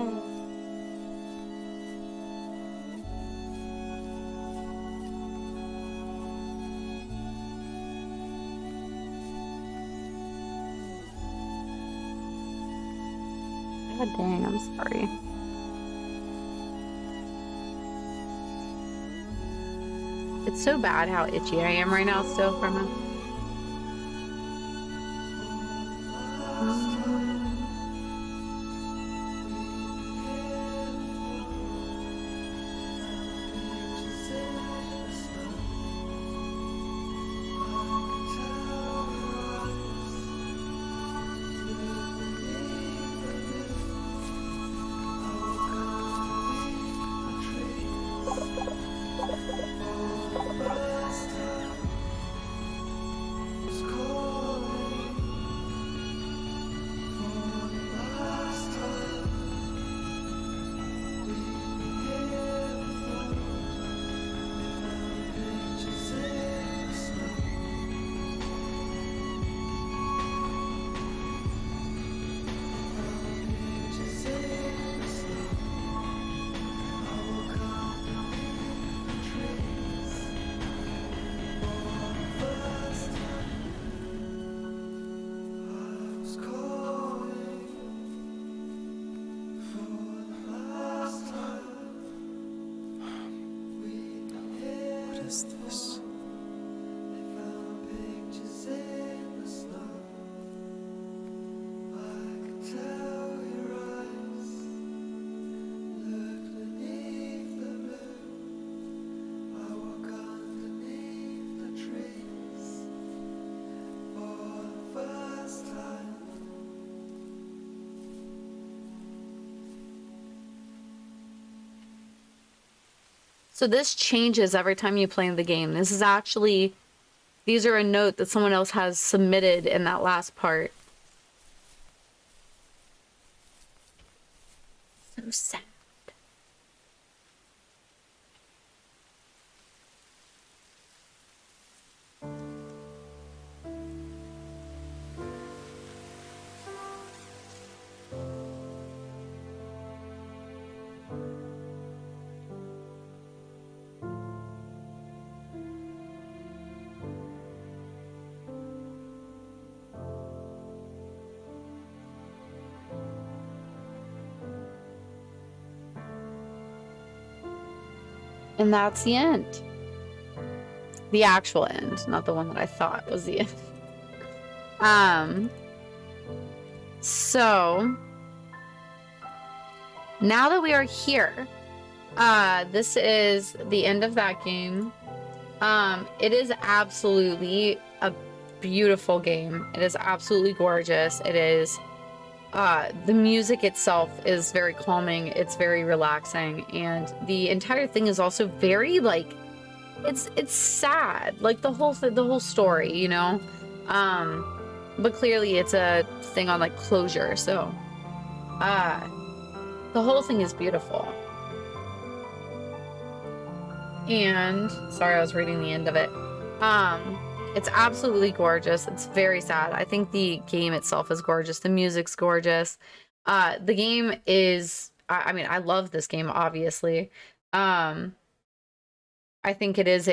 God dang, I'm sorry. It's so bad how itchy I am right now still from it. is this? So this changes every time you play the game. This is actually, these are a note that someone else has submitted in that last part. So sad. And that's the end. The actual end, not the one that I thought was the end. So now that we are here, this is the end of that game. It is absolutely a beautiful game. It is absolutely gorgeous. It is, the music itself is very calming. It's very relaxing. And the entire thing is also very, like, it's sad. Like, the whole story, you know? But clearly it's a thing on, like, closure. So, the whole thing is beautiful. And sorry, I was reading the end of it. It's absolutely gorgeous. It's very sad. I think the game itself is gorgeous. The music's gorgeous. The game is, I mean, I love this game, obviously. I think it is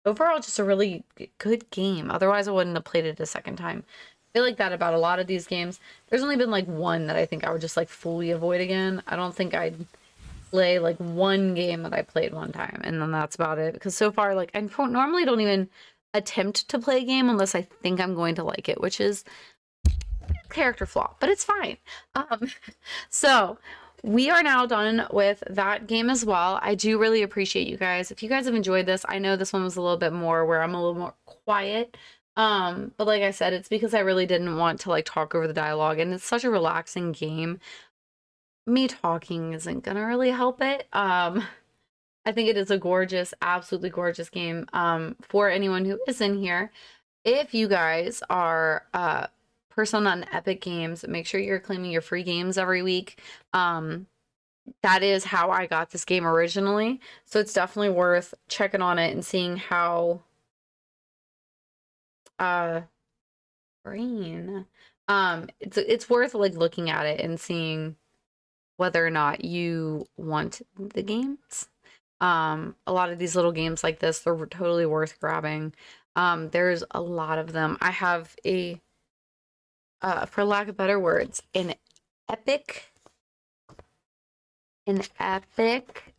overall just a really good game. Otherwise, I wouldn't have played it a second time. I feel like that about a lot of these games. There's only been like one that I think I would just like fully avoid again. I don't think I'd play like one game that I played one time, and then that's about it. Because so far, like, I normally don't even attempt to play a game unless I think I'm going to like it, which is character flaw, but it's fine. So we are now done with that game as well. I do really appreciate you guys. If you guys have enjoyed this, I know this one was a little bit more where I'm a little more quiet. But like I said, it's because I really didn't want to like talk over the dialogue, and it's such a relaxing game. Me talking isn't gonna really help it. I think it is a gorgeous, absolutely gorgeous game. For anyone who is in here, if you guys are person on Epic Games, make sure you're claiming your free games every week. That is how I got this game originally, so it's definitely worth checking on it and seeing how brain it's worth like looking at it and seeing whether or not you want the games. A lot of these little games like this, they're totally worth grabbing. There's a lot of them. I have a for lack of better words, epic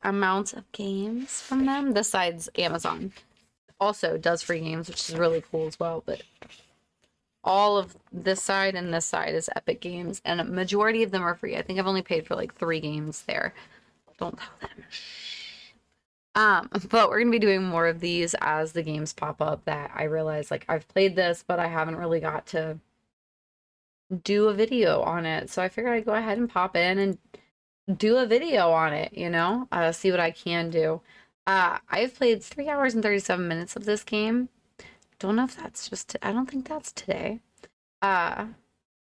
amount of games from them. This side's Amazon. Also does free games, which is really cool as well, but all of this side and this side is Epic Games, and a majority of them are free. I think I've only paid for like 3 games there. Don't tell them. But we're gonna be doing more of these as the games pop up that I realize, like, I've played this, but I haven't really got to do a video on it. So I figured I'd go ahead and pop in and do a video on it, you know, see what I can do. I've played 3 hours and 37 minutes of this game. Don't know if that's just, I don't think that's today. I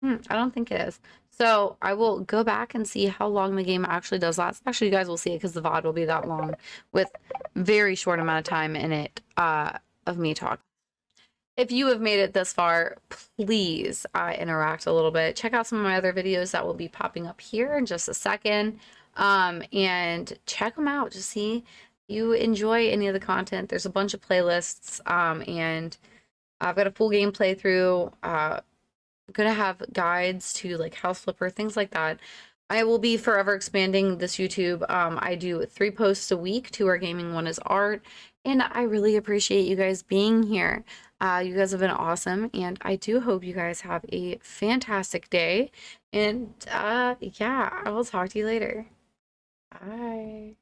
don't think it is. So I will go back and see how long the game actually does last. Actually, you guys will see it because the VOD will be that long with very short amount of time in it of me talking. If you have made it this far, please interact a little bit. Check out some of my other videos that will be popping up here in just a second. And check them out to see if you enjoy any of the content. There's a bunch of playlists, and I've got a full game playthrough. I'm gonna have guides to like House Flipper, things like that. I will be forever expanding this YouTube. I do 3 posts a week. 2 are gaming, 1 is art. And I really appreciate you guys being here. You guys have been awesome. And I do hope you guys have a fantastic day. And yeah, I will talk to you later. Bye.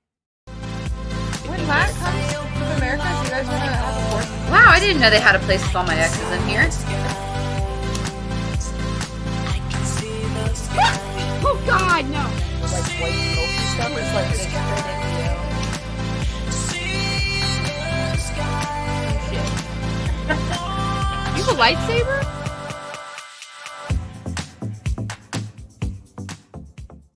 When Matt comes to America, do you guys want to have a fourth? Wow, I didn't know they had a place with all my exes in here. Oh God, no! Like white milky stuff is like just straight into you. Shit. You have a lightsaber?